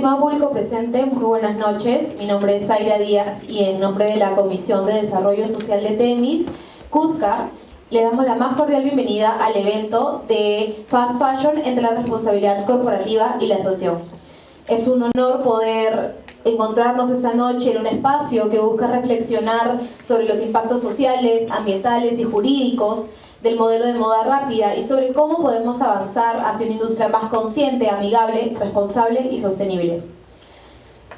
Estimado público presente, muy buenas noches. Mi nombre es Zaira Díaz y en nombre de la Comisión de Desarrollo Social de Temis, Cusca, le damos la más cordial bienvenida al evento de Fast Fashion entre la responsabilidad corporativa y la asociación. Es un honor poder encontrarnos esta noche en un espacio que busca reflexionar sobre los impactos sociales, ambientales y jurídicos del modelo de moda rápida y sobre cómo podemos avanzar hacia una industria más consciente, amigable, responsable y sostenible.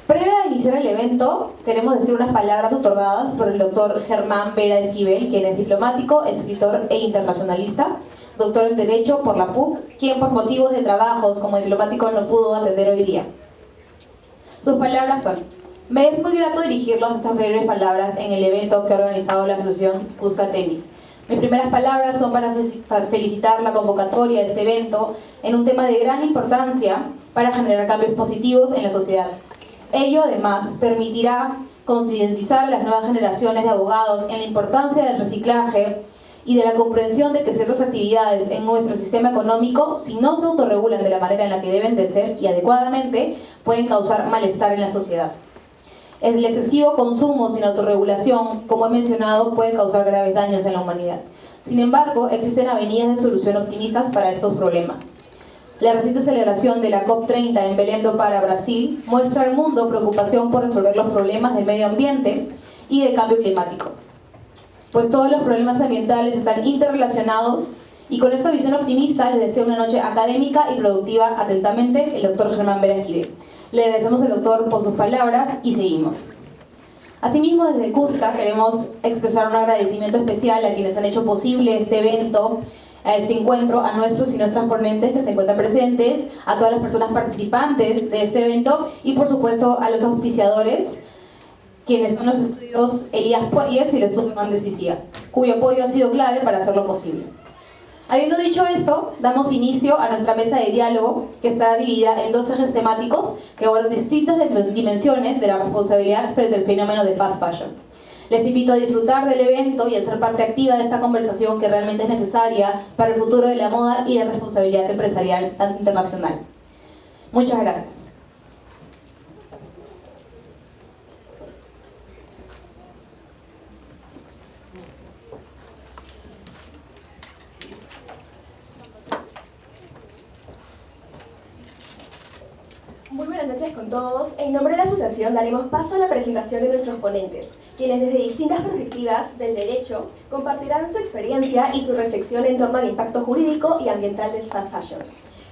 Previo a iniciar el evento, queremos decir unas palabras otorgadas por el doctor Germán Vera Esquivel, quien es diplomático, escritor e internacionalista, doctor en Derecho por la PUC, quien por motivos de trabajos como diplomático no pudo atender hoy día. Sus palabras son: me es muy grato dirigirlos estas breves palabras en el evento que ha organizado la asociación Cusca Temis. Mis primeras palabras son para felicitar la convocatoria de este evento en un tema de gran importancia para generar cambios positivos en la sociedad. Ello, además, permitirá concientizar a las nuevas generaciones de abogados en la importancia del reciclaje y de la comprensión de que ciertas actividades en nuestro sistema económico, si no se autorregulan de la manera en la que deben de ser y adecuadamente, pueden causar malestar en la sociedad. El excesivo consumo sin autorregulación, como he mencionado, puede causar graves daños en la humanidad. Sin embargo, existen avenidas de solución optimistas para estos problemas. La reciente celebración de la COP30 en Belém do Pará, Brasil, muestra al mundo preocupación por resolver los problemas del medio ambiente y del cambio climático, pues todos los problemas ambientales están interrelacionados, y con esta visión optimista les deseo una noche académica y productiva. Atentamente, el doctor Germán Vera Esquivel. Le agradecemos al doctor por sus palabras y seguimos. Asimismo, desde Cusca queremos expresar un agradecimiento especial a quienes han hecho posible este evento, a este encuentro, a nuestros y nuestras ponentes que se encuentran presentes, a todas las personas participantes de este evento y por supuesto a los auspiciadores, quienes son los estudios Elías Puelles y el estudio Hernández y Cía, cuyo apoyo ha sido clave para hacerlo posible. Habiendo dicho esto, damos inicio a nuestra mesa de diálogo, que estará dividida en dos ejes temáticos que abordan distintas dimensiones de la responsabilidad frente al fenómeno de fast fashion. Les invito a disfrutar del evento y a ser parte activa de esta conversación que realmente es necesaria para el futuro de la moda y la responsabilidad empresarial internacional. Muchas gracias. Muy buenas noches con todos. En nombre de la asociación daremos paso a la presentación de nuestros ponentes, quienes desde distintas perspectivas del derecho compartirán su experiencia y su reflexión en torno al impacto jurídico y ambiental del fast fashion.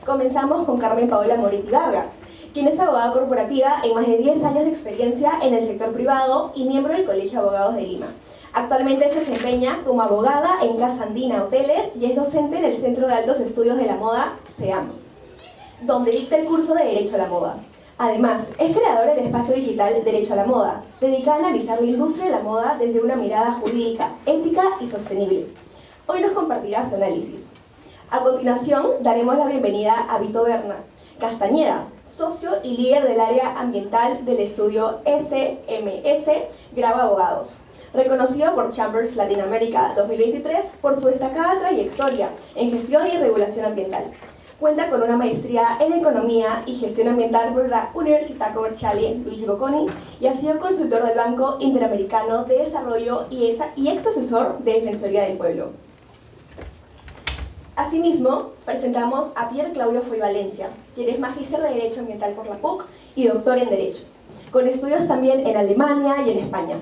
Comenzamos con Carmen Paola Moretti Vargas, quien es abogada corporativa en más de 10 años de experiencia en el sector privado y miembro del Colegio de Abogados de Lima. Actualmente se desempeña como abogada en Casa Andina Hoteles y es docente en el Centro de Altos Estudios de la Moda, CEAM, donde dicta el curso de Derecho a la Moda. Además, es creadora del espacio digital Derecho a la Moda, dedicada a analizar la industria de la moda desde una mirada jurídica, ética y sostenible. Hoy nos compartirá su análisis. A continuación, daremos la bienvenida a Vito Berna Castañeda, socio y líder del área ambiental del estudio SMS Grau Abogados, reconocido por Chambers Latinoamérica 2023 por su destacada trayectoria en gestión y regulación ambiental. Cuenta con una maestría en Economía y Gestión Ambiental por la Università Commerciale Luigi Bocconi y ha sido consultor del Banco Interamericano de Desarrollo y ex asesor de Defensoría del Pueblo. Asimismo, presentamos a Pier Claudio Foy Valencia, quien es magíster de Derecho Ambiental por la PUC y doctor en Derecho, con estudios también en Alemania y en España.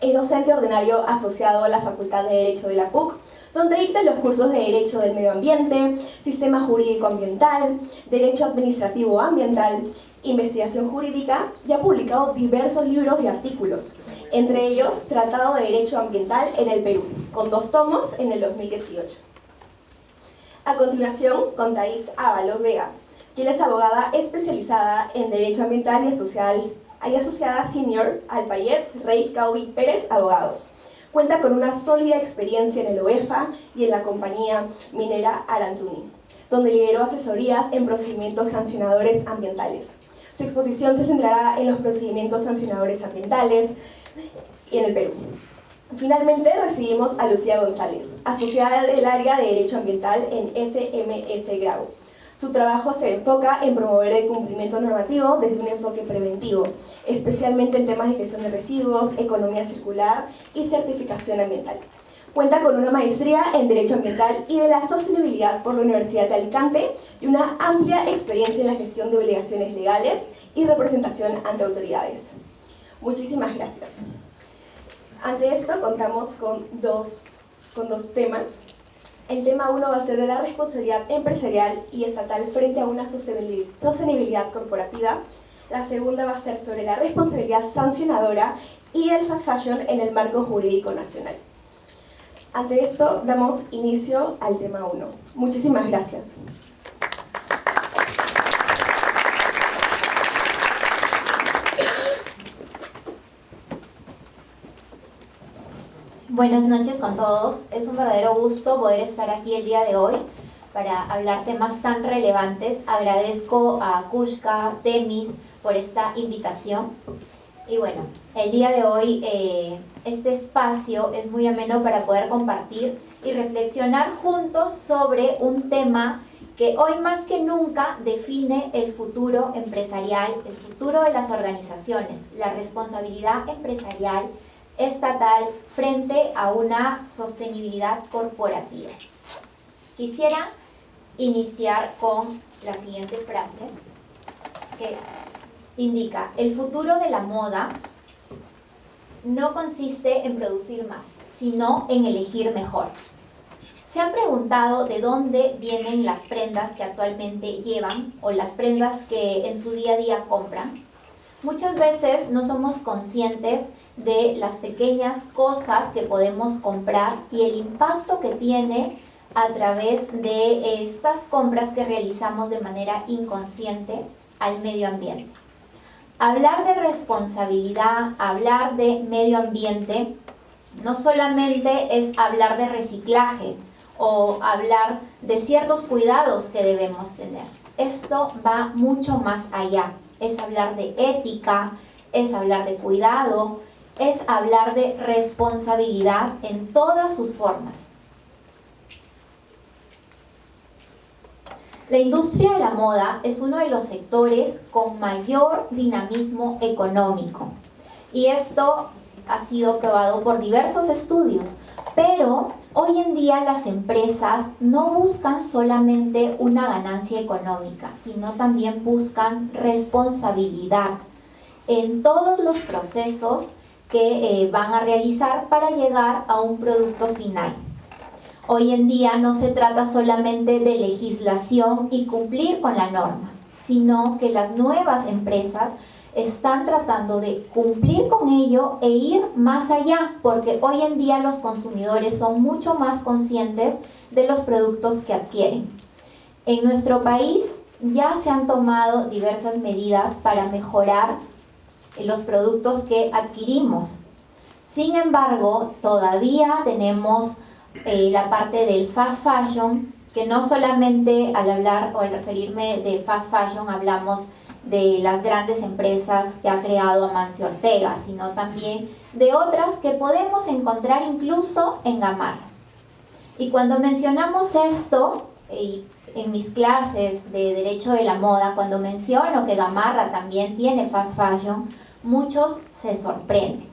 Es docente ordinario asociado a la Facultad de Derecho de la PUC, donde dicta los cursos de Derecho del Medio Ambiente, Sistema Jurídico Ambiental, Derecho Administrativo Ambiental, Investigación Jurídica, y ha publicado diversos libros y artículos, entre ellos Tratado de Derecho Ambiental en el Perú, con 2 tomos en el 2018. A continuación, con Thais Ábalos Vega, quien es abogada especializada en Derecho Ambiental y asociada senior al Payet Rey Caubi Pérez Abogados. Cuenta con una sólida experiencia en el OEFA y en la compañía minera Arantuni, donde lideró asesorías en procedimientos sancionadores ambientales. Su exposición se centrará en los procedimientos sancionadores ambientales y en el Perú. Finalmente recibimos a Lucía González, asociada del área de Derecho Ambiental en SMS Grau, Su trabajo se enfoca en promover el cumplimiento normativo desde un enfoque preventivo, especialmente en temas de gestión de residuos, economía circular y certificación ambiental. Cuenta con una maestría en Derecho Ambiental y de la Sostenibilidad por la Universidad de Alicante y una amplia experiencia en la gestión de obligaciones legales y representación ante autoridades. Muchísimas gracias. Ante esto contamos con dos temas. El tema 1 va a ser de la responsabilidad empresarial y estatal frente a una sostenibilidad corporativa. La segunda va a ser sobre la responsabilidad sancionadora y el fast fashion en el marco jurídico nacional. Ante esto, damos inicio al tema 1. Muchísimas gracias. Buenas noches con todos. Es un verdadero gusto poder estar aquí el día de hoy para hablar temas tan relevantes. Agradezco a Kushka, Temis, por esta invitación. Y bueno, el día de hoy este espacio es muy ameno para poder compartir y reflexionar juntos sobre un tema que hoy más que nunca define el futuro empresarial, el futuro de las organizaciones, la responsabilidad empresarial estatal frente a una sostenibilidad corporativa. Quisiera iniciar con la siguiente frase que indica: el futuro de la moda no consiste en producir más, sino en elegir mejor. ¿Se han preguntado de dónde vienen las prendas que actualmente llevan o las prendas que en su día a día compran? Muchas veces no somos conscientes de las pequeñas cosas que podemos comprar y el impacto que tiene a través de estas compras que realizamos de manera inconsciente al medio ambiente. Hablar de responsabilidad, hablar de medio ambiente, no solamente es hablar de reciclaje o hablar de ciertos cuidados que debemos tener. Esto va mucho más allá. Es hablar de ética, es hablar de cuidado, es hablar de responsabilidad en todas sus formas. La industria de la moda es uno de los sectores con mayor dinamismo económico y esto ha sido probado por diversos estudios, pero hoy en día las empresas no buscan solamente una ganancia económica, sino también buscan responsabilidad en todos los procesos que van a realizar para llegar a un producto final. Hoy en día no se trata solamente de legislación y cumplir con la norma, sino que las nuevas empresas están tratando de cumplir con ello e ir más allá, porque hoy en día los consumidores son mucho más conscientes de los productos que adquieren. En nuestro país ya se han tomado diversas medidas para mejorar los productos que adquirimos. Sin embargo, todavía tenemos la parte del fast fashion, que no solamente al hablar o al referirme de fast fashion hablamos de las grandes empresas que ha creado Amancio Ortega, sino también de otras que podemos encontrar incluso en Gamarra. Y cuando mencionamos esto, en mis clases de Derecho de la Moda, cuando menciono que Gamarra también tiene fast fashion, muchos se sorprenden,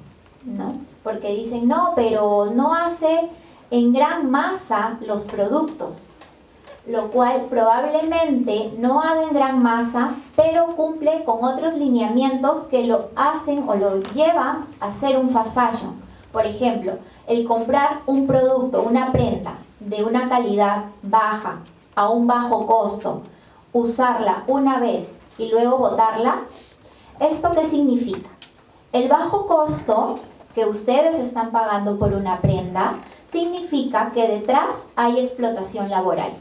¿no? Porque dicen, no, pero no hace en gran masa los productos, lo cual probablemente no haga en gran masa, pero cumple con otros lineamientos que lo hacen o lo llevan a ser un fast fashion. Por ejemplo, el comprar un producto, una prenda de una calidad baja, a un bajo costo, usarla una vez y luego botarla. ¿Esto qué significa? El bajo costo que ustedes están pagando por una prenda significa que detrás hay explotación laboral.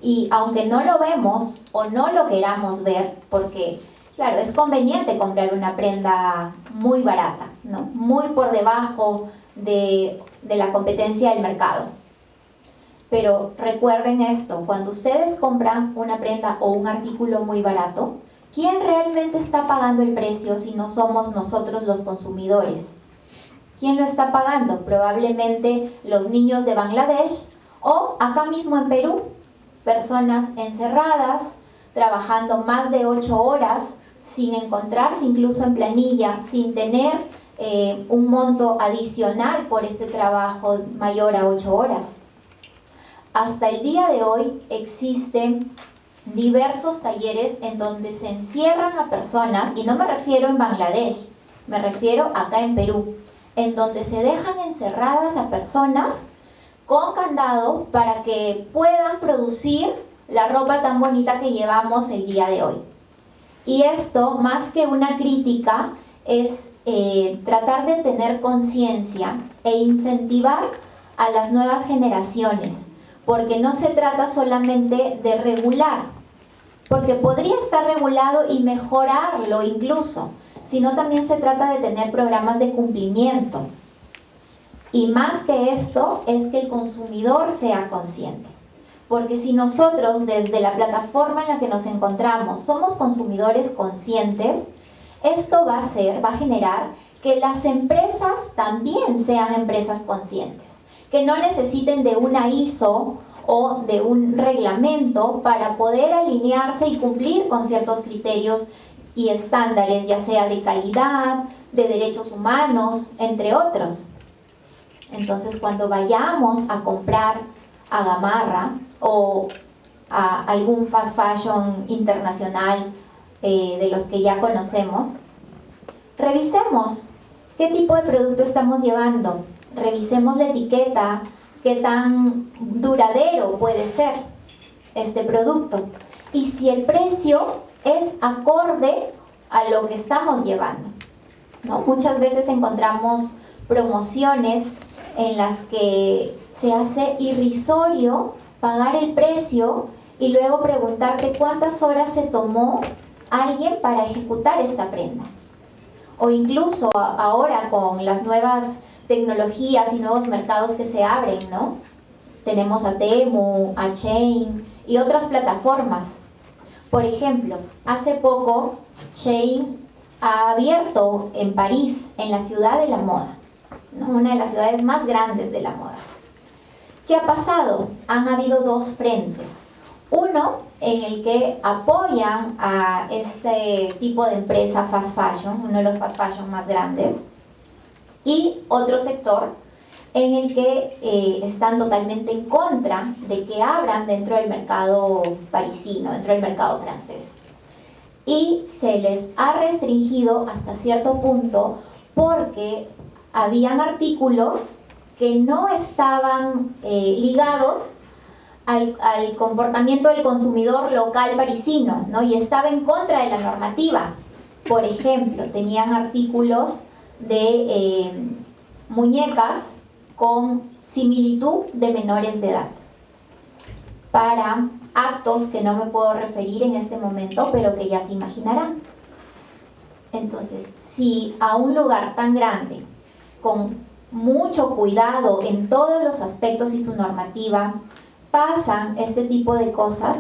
Y aunque no lo vemos o no lo queramos ver, porque claro, es conveniente comprar una prenda muy barata, ¿no? Muy por debajo de la competencia del mercado. Pero recuerden esto, cuando ustedes compran una prenda o un artículo muy barato, ¿quién realmente está pagando el precio si no somos nosotros los consumidores? ¿Quién lo está pagando? Probablemente los niños de Bangladesh o acá mismo en Perú, personas encerradas, trabajando más de 8 horas, sin encontrarse incluso en planilla, sin tener un monto adicional por este trabajo mayor a 8 horas. Hasta el día de hoy existen diversos talleres en donde se encierran a personas, y no me refiero en Bangladesh, me refiero acá en Perú, en donde se dejan encerradas a personas con candado para que puedan producir la ropa tan bonita que llevamos el día de hoy. Y esto, más que una crítica, es tratar de tener conciencia e incentivar a las nuevas generaciones, porque no se trata solamente de regular, porque podría estar regulado y mejorarlo incluso, sino también se trata de tener programas de cumplimiento. Y más que esto, es que el consumidor sea consciente. Porque si nosotros, desde la plataforma en la que nos encontramos, somos consumidores conscientes, esto va a generar que las empresas también sean empresas conscientes, que no necesiten de una ISO o de un reglamento para poder alinearse y cumplir con ciertos criterios y estándares, ya sea de calidad, de derechos humanos, entre otros. Entonces, cuando vayamos a comprar a Gamarra o a algún fast fashion internacional de los que ya conocemos, revisemos qué tipo de producto estamos llevando, revisemos la etiqueta, qué tan duradero puede ser este producto y si el precio es acorde a lo que estamos llevando, ¿no? Muchas veces encontramos promociones en las que se hace irrisorio pagar el precio y luego preguntarte cuántas horas se tomó alguien para ejecutar esta prenda. O incluso ahora con las nuevas tecnologías y nuevos mercados que se abren, ¿no? Tenemos a Temu, a Shein y otras plataformas. Por ejemplo, hace poco Shein ha abierto en París, en la ciudad de la moda, ¿no? Una de las ciudades más grandes de la moda. ¿Qué ha pasado? Han habido dos frentes. Uno en el que apoyan a este tipo de empresa fast fashion, uno de los fast fashion más grandes, y otro sector en el que están totalmente en contra de que abran dentro del mercado parisino, dentro del mercado francés. Y se les ha restringido hasta cierto punto porque habían artículos que no estaban ligados al comportamiento del consumidor local parisino, ¿no? Y estaba en contra de la normativa. Por ejemplo, tenían artículos de muñecas con similitud de menores de edad para actos que no me puedo referir en este momento, pero que ya se imaginarán. Entonces, si a un lugar tan grande, con mucho cuidado en todos los aspectos y su normativa, pasan este tipo de cosas,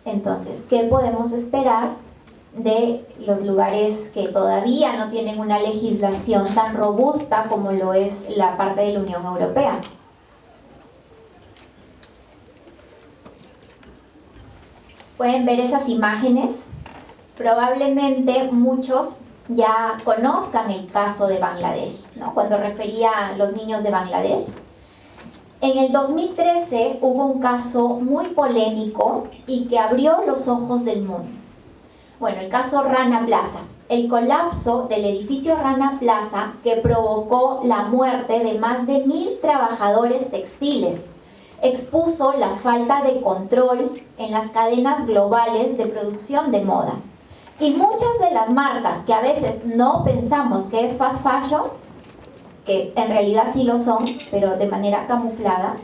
entonces, ¿qué podemos esperar de los lugares que todavía no tienen una legislación tan robusta como lo es la parte de la Unión Europea? Pueden ver esas imágenes. Probablemente muchos ya conozcan el caso de Bangladesh, ¿no? Cuando refería a los niños de Bangladesh. En el 2013 hubo un caso muy polémico y que abrió los ojos del mundo. Bueno, el caso Rana Plaza, el colapso del edificio Rana Plaza que provocó la muerte de más de 1.000 trabajadores textiles, expuso la falta de control en las cadenas globales de producción de moda. Y muchas de las marcas que a veces no pensamos que es fast fashion, que en realidad sí lo son, pero de manera camuflada,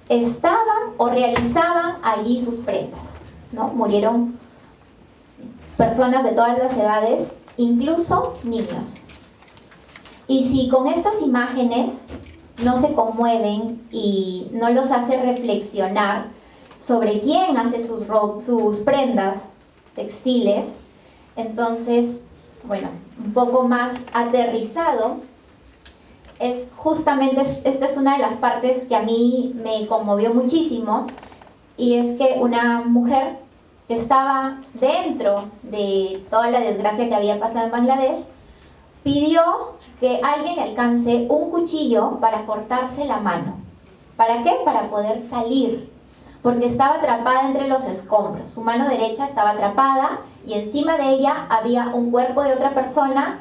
estaban o realizaban allí sus prendas, ¿no? Murieron personas de todas las edades, incluso niños. Y si con estas imágenes no se conmueven y no los hace reflexionar sobre quién hace sus prendas textiles, entonces, bueno, un poco más aterrizado, es justamente, esta es una de las partes que a mí me conmovió muchísimo, y es que una mujer que estaba dentro de toda la desgracia que había pasado en Bangladesh pidió que alguien le alcance un cuchillo para cortarse la mano. ¿Para qué? Para poder salir, porque estaba atrapada entre los escombros. Su mano derecha estaba atrapada y encima de ella había un cuerpo de otra persona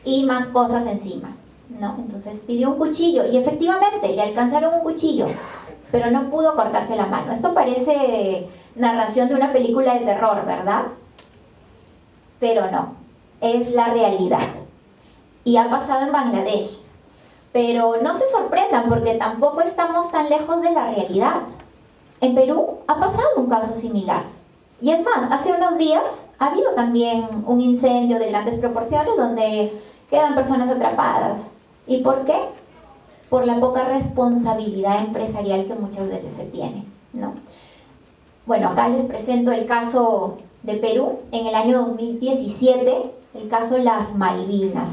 y más cosas encima, ¿no? Entonces pidió un cuchillo y efectivamente le alcanzaron un cuchillo, pero no pudo cortarse la mano. Esto parece narración de una película de terror, ¿verdad? Pero no, es la realidad. Y ha pasado en Bangladesh. Pero no se sorprendan porque tampoco estamos tan lejos de la realidad. En Perú ha pasado un caso similar. Y es más, hace unos días ha habido también un incendio de grandes proporciones donde quedan personas atrapadas. ¿Y por qué? Por la poca responsabilidad empresarial que muchas veces se tiene, ¿no? Bueno, acá les presento el caso de Perú en el año 2017, el caso Las Malvinas,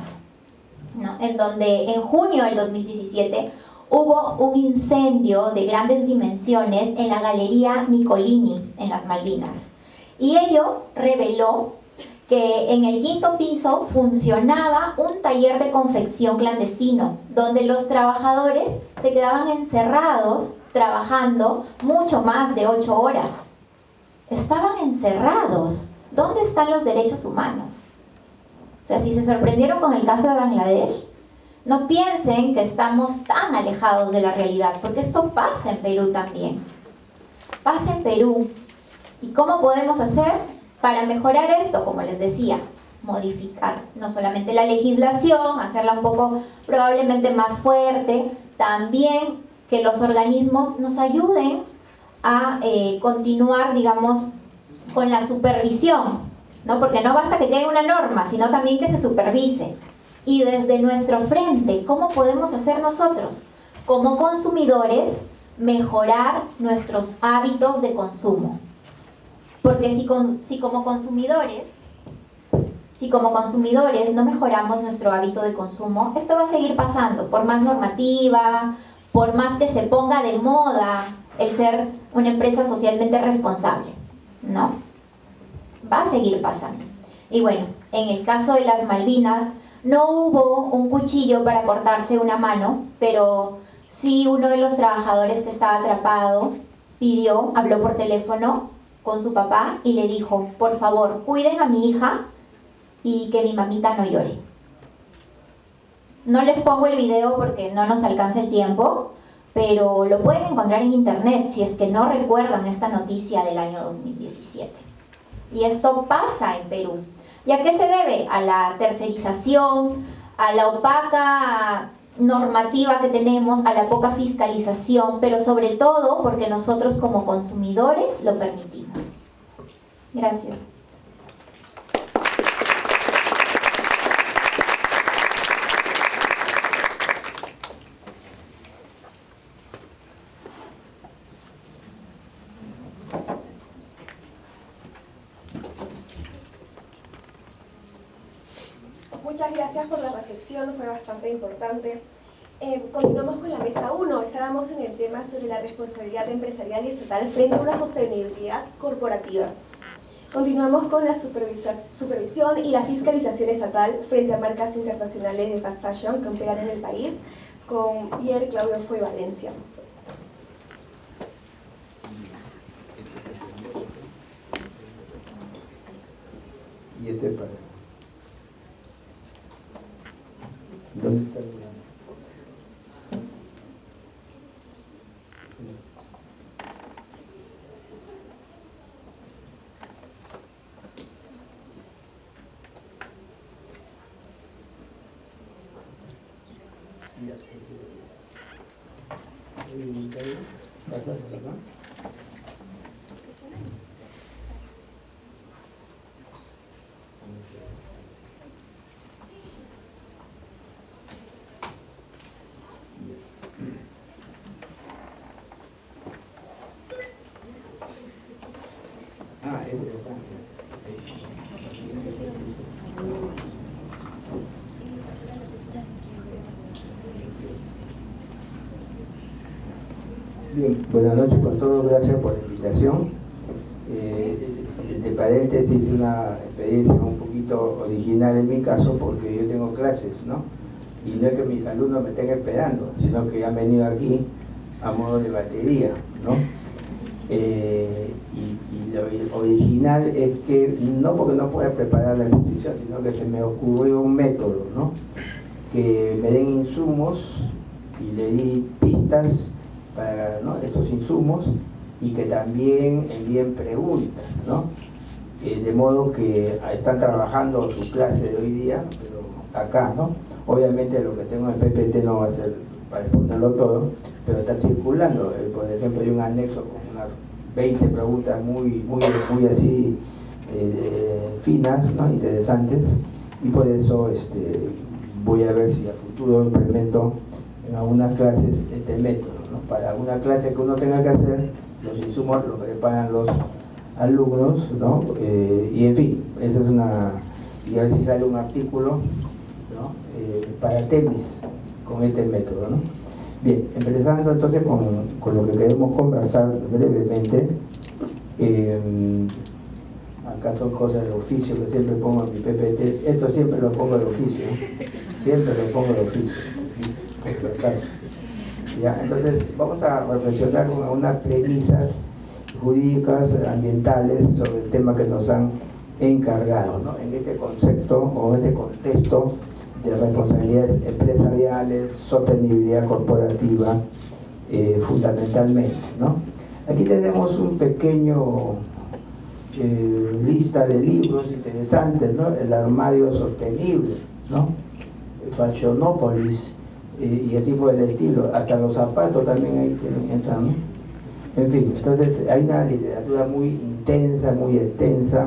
¿no? En donde en junio del 2017 hubo un incendio de grandes dimensiones en la Galería Nicolini en Las Malvinas. Y ello reveló que en el 5º piso funcionaba un taller de confección clandestino, donde los trabajadores se quedaban encerrados trabajando mucho más de 8 horas. Estaban encerrados. ¿Dónde están los derechos humanos? O sea, si se sorprendieron con el caso de Bangladesh, no piensen que estamos tan alejados de la realidad, porque esto pasa en Perú también. Pasa en Perú. ¿Y cómo podemos hacer para mejorar esto? Como les decía, modificar no solamente la legislación, hacerla un poco probablemente más fuerte, también que los organismos nos ayuden a continuar, digamos, con la supervisión, ¿no? Porque no basta que quede una norma, sino también que se supervise. Y desde nuestro frente, ¿cómo podemos hacer nosotros, como consumidores, mejorar nuestros hábitos de consumo? Porque si como consumidores no mejoramos nuestro hábito de consumo, esto va a seguir pasando, por más normativa, por más que se ponga de moda el ser una empresa socialmente responsable, ¿no? Va a seguir pasando. Y bueno, en el caso de las Malvinas, no hubo un cuchillo para cortarse una mano, pero sí uno de los trabajadores que estaba atrapado habló por teléfono con su papá y le dijo: por favor, cuiden a mi hija y que mi mamita no llore. No les pongo el video porque no nos alcanza el tiempo, pero lo pueden encontrar en internet si es que no recuerdan esta noticia del año 2017. Y esto pasa en Perú. ¿Y a qué se debe? A la tercerización, a la opaca normativa que tenemos, a la poca fiscalización, pero sobre todo porque nosotros como consumidores lo permitimos. Gracias. Muchas gracias por la reflexión, fue bastante importante. Continuamos con la mesa 1. Estábamos en el tema sobre la responsabilidad empresarial y estatal frente a una sostenibilidad corporativa. Continuamos con la supervisión y la fiscalización estatal frente a marcas internacionales de fast fashion que operan en el país, con Pierre Claudio Foy Valencia. Y este para... ¿Dónde está el grano? Bien, buenas noches con todos, gracias por la invitación. De paréntesis, es una experiencia un poquito original en mi caso porque yo tengo clases, ¿no? Y no es que mis alumnos me estén esperando, sino que han venido aquí a modo de batería, ¿no? Y lo original es que no porque no pueda preparar la exposición, sino que se me ocurrió un método, ¿no? Que me den insumos y le di pistas para, ¿no?, estos insumos y que también envíen preguntas, ¿no? De modo que están trabajando su clase de hoy día, pero acá, ¿no? Obviamente lo que tengo en PPT no va a ser para exponerlo todo, pero está circulando. Por ejemplo, hay un anexo con unas 20 preguntas muy así finas, ¿no?, interesantes, y por eso voy a ver si a futuro implemento en algunas clases este método, ¿no? Para una clase que uno tenga que hacer, los insumos los preparan los alumnos, ¿no? Y en fin, eso es una... y a ver si sale un artículo, ¿no?, para TEMIS con este método, ¿no? Bien, empezando entonces con lo que queremos conversar brevemente. Acá son cosas de oficio que siempre pongo en mi PPT. Esto siempre lo pongo de oficio, ¿no? Siempre lo pongo de oficio, por si acaso. ¿Ya? Entonces vamos a reflexionar con algunas premisas jurídicas, ambientales, sobre el tema que nos han encargado, ¿no? En este concepto o en este contexto de responsabilidades empresariales, sostenibilidad corporativa, fundamentalmente, ¿no? Aquí tenemos un pequeño lista de libros interesantes, ¿no? El armario sostenible, ¿no? Fashionopolis, y así por el estilo. Hasta los zapatos también ahí entran, ¿no? En fin, entonces hay una literatura muy intensa, muy extensa,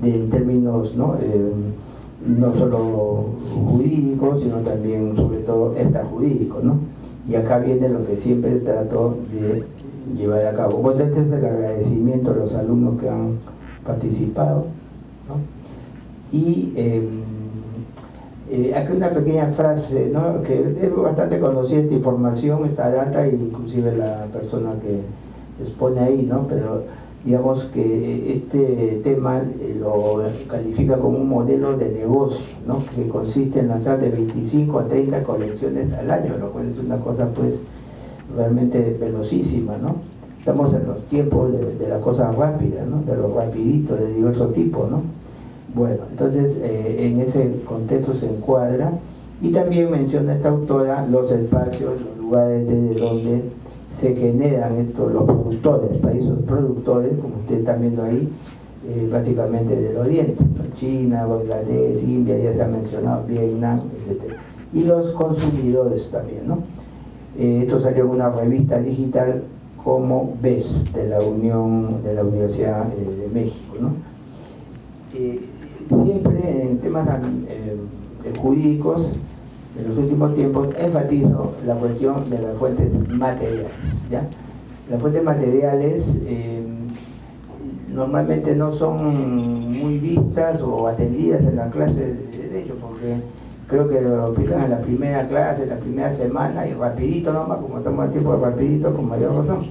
en términos, ¿no?, no solo jurídicos, sino también, sobre todo, extrajurídicos, ¿no? Y acá viene lo que siempre trato de llevar a cabo. Bueno, este es el agradecimiento a los alumnos que han participado, ¿no? Y aquí una pequeña frase, ¿no?, que es bastante conocida esta información, esta data, inclusive la persona que expone ahí, ¿no? Pero digamos que este tema lo califica como un modelo de negocio, ¿no?, que consiste en lanzar de 25 a 30 colecciones al año, lo cual es una cosa pues realmente velocísima, ¿no? Estamos en los tiempos de la cosa rápida, ¿no?, de los rapiditos de diversos tipos, ¿no? Bueno, entonces en ese contexto se encuadra, y también menciona esta autora los espacios, los lugares desde donde se generan los productores, países productores, como ustedes están viendo ahí, básicamente del oriente, ¿no? China, Bangladesh, India, ya se ha mencionado, Vietnam, etc. Y los consumidores también, ¿no? Esto salió en una revista digital como BES, de la Universidad de México, ¿no? Siempre en temas jurídicos, en los últimos tiempos, enfatizo la cuestión de las fuentes materiales, ¿ya? Las fuentes materiales normalmente no son muy vistas o atendidas en la clase de derecho, porque creo que lo aplican en la primera clase, en la primera semana, y rapidito nomás, como estamos en tiempo de rapidito, con mayor razón,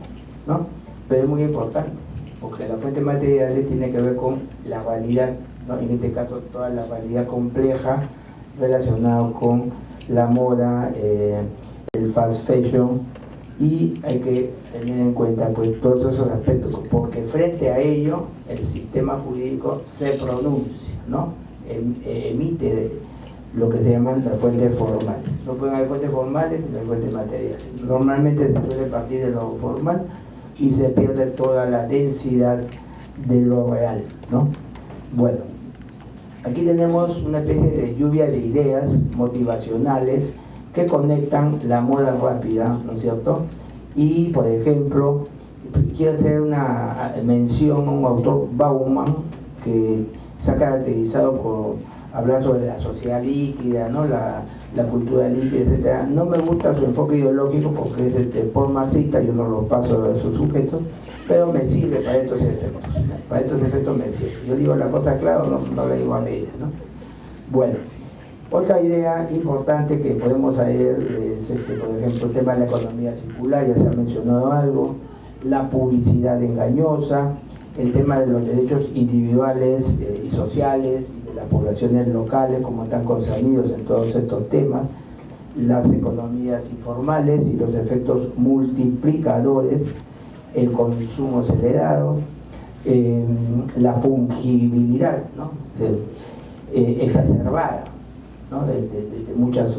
¿no? Pero es muy importante, porque las fuentes materiales tienen que ver con la realidad, ¿no? En este caso toda la realidad compleja relacionada con la moda, el fast fashion, y hay que tener en cuenta pues todos esos aspectos, porque frente a ello el sistema jurídico se pronuncia, ¿no? Emite lo que se llaman las fuentes formales. No pueden haber fuentes formales ni hay fuentes materiales. Normalmente se suele partir de lo formal y se pierde toda la densidad de lo real, ¿no? Bueno, aquí tenemos una especie de lluvia de ideas motivacionales que conectan la moda rápida, ¿no es cierto? Y, por ejemplo, quiero hacer una mención a un autor, Bauman, que se ha caracterizado por hablar sobre la sociedad líquida, ¿no? La cultura líquida, etc. No me gusta su enfoque ideológico porque es por marxista, yo no lo paso a sus sujetos, pero me sirve para estos efectos. Para estos efectos me sirve. Yo digo la cosa clara, no la digo a medias, ¿no? Bueno, Otra idea importante que podemos ver es, por ejemplo, el tema de la economía circular, ya se ha mencionado algo, la publicidad engañosa, el tema de los derechos individuales y sociales y de las poblaciones locales, como están concernidos en todos estos temas, las economías informales y los efectos multiplicadores, el consumo acelerado, la fungibilidad, ¿no? Exacerbada, ¿no? de muchas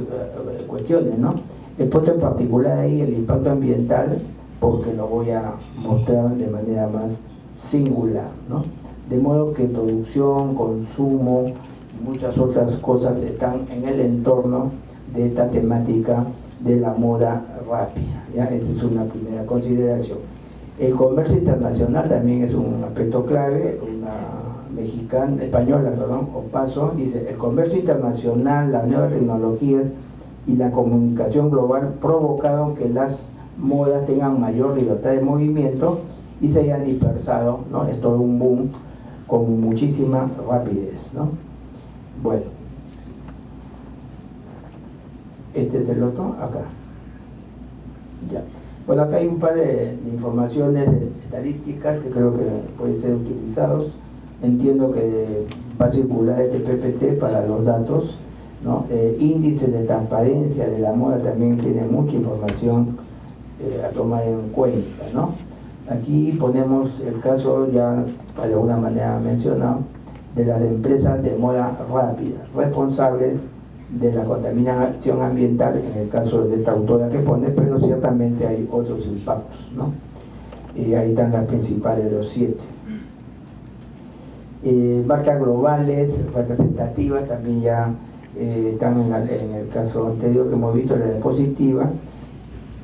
cuestiones, ¿no? He puesto en particular ahí el impacto ambiental porque lo voy a mostrar de manera más singular, ¿no? De modo que producción, consumo y muchas otras cosas están en el entorno de esta temática de la moda rápida, ¿ya? Esa es una primera consideración. El comercio internacional también es un aspecto clave. Una española, Opaso, dice: el comercio internacional, las nuevas tecnologías y la comunicación global provocaron que las modas tengan mayor libertad de movimiento y se hayan dispersado, ¿no? Es todo un boom con muchísima rapidez, ¿no? Bueno, este es el otro, acá. Ya. Bueno, acá hay un par de informaciones estadísticas que creo que pueden ser utilizados. Entiendo que va a circular este PPT para los datos, ¿no? Índice de transparencia de la moda también tiene mucha información a tomar en cuenta, ¿no? Aquí ponemos el caso ya de alguna manera mencionado de las empresas de moda rápida, responsables de la contaminación ambiental, en el caso de esta autora que pone, pero ciertamente hay otros impactos, ¿no? Ahí están las principales, los 7. Marcas globales, representativas, también ya están en el caso anterior que hemos visto, la diapositiva.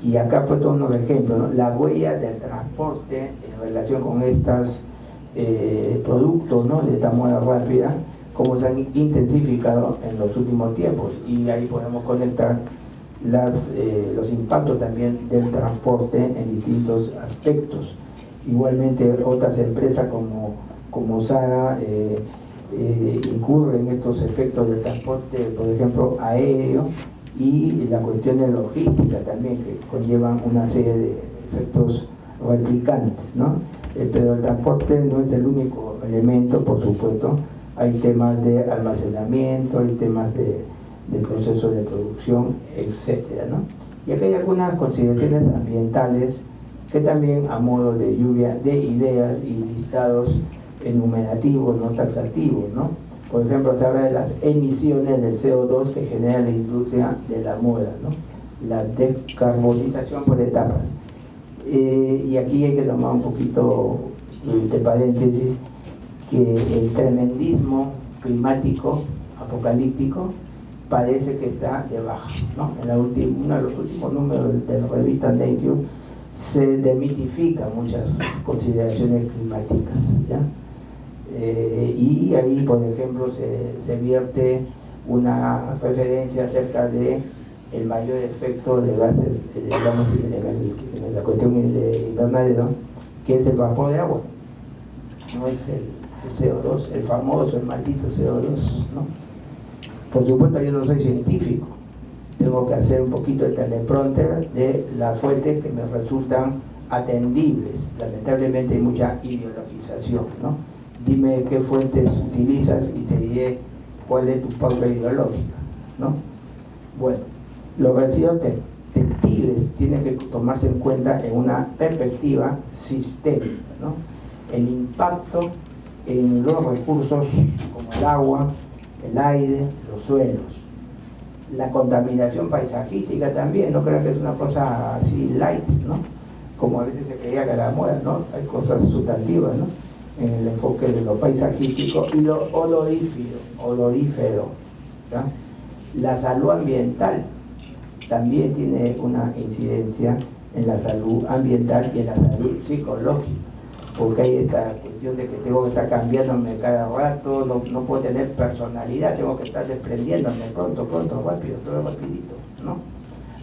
Y acá he puesto unos ejemplos, ¿no? La huella del transporte en relación con estos productos, ¿no? De esta moda rápida, cómo se han intensificado en los últimos tiempos, y ahí podemos conectar los impactos también del transporte en distintos aspectos. Igualmente otras empresas como Zara incurren en estos efectos del transporte, por ejemplo aéreo, y la cuestión de logística también, que conllevan una serie de efectos replicantes, ¿no? Pero el transporte no es el único elemento, por supuesto. Hay temas de almacenamiento, hay temas de proceso de producción, etcétera, ¿no? Y acá hay algunas consideraciones ambientales que también, a modo de lluvia de ideas y listados enumerativos, no taxativos, ¿no? Por ejemplo, se habla de las emisiones del CO2 que genera la industria de la moda, ¿no? La descarbonización por etapas. Y aquí hay que tomar un poquito de paréntesis, que el tremendismo climático apocalíptico parece que está de baja, ¿no? En uno de los últimos números de la revista Nature se demitifican muchas consideraciones climáticas, ¿ya? Y ahí, por ejemplo, se vierte una referencia acerca de el mayor efecto de gases, digamos, en la cuestión de invernadero, que es el vapor de agua, no es el CO2, el famoso, el maldito CO2, ¿no? Por supuesto, yo no soy científico, tengo que hacer un poquito de teleprompter de las fuentes que me resultan atendibles. Lamentablemente hay mucha ideologización, ¿no? Dime qué fuentes utilizas y te diré cuál es tu pauta ideológica, ¿no? Bueno, los residuos textiles tienen que tomarse en cuenta en una perspectiva sistémica, ¿no? El impacto en los recursos como el agua, el aire, los suelos, la contaminación paisajística también, no crean que es una cosa así light, ¿no? Como a veces se creía que era moda, ¿no? Hay cosas sustantivas, ¿no? En el enfoque de lo paisajístico y lo odorífero, ¿ya? La salud ambiental también tiene una incidencia en la salud ambiental y en la salud psicológica, porque hay esta cuestión de que tengo que estar cambiándome cada rato, no puedo tener personalidad, tengo que estar desprendiéndome pronto, rápido, todo rapidito, ¿no?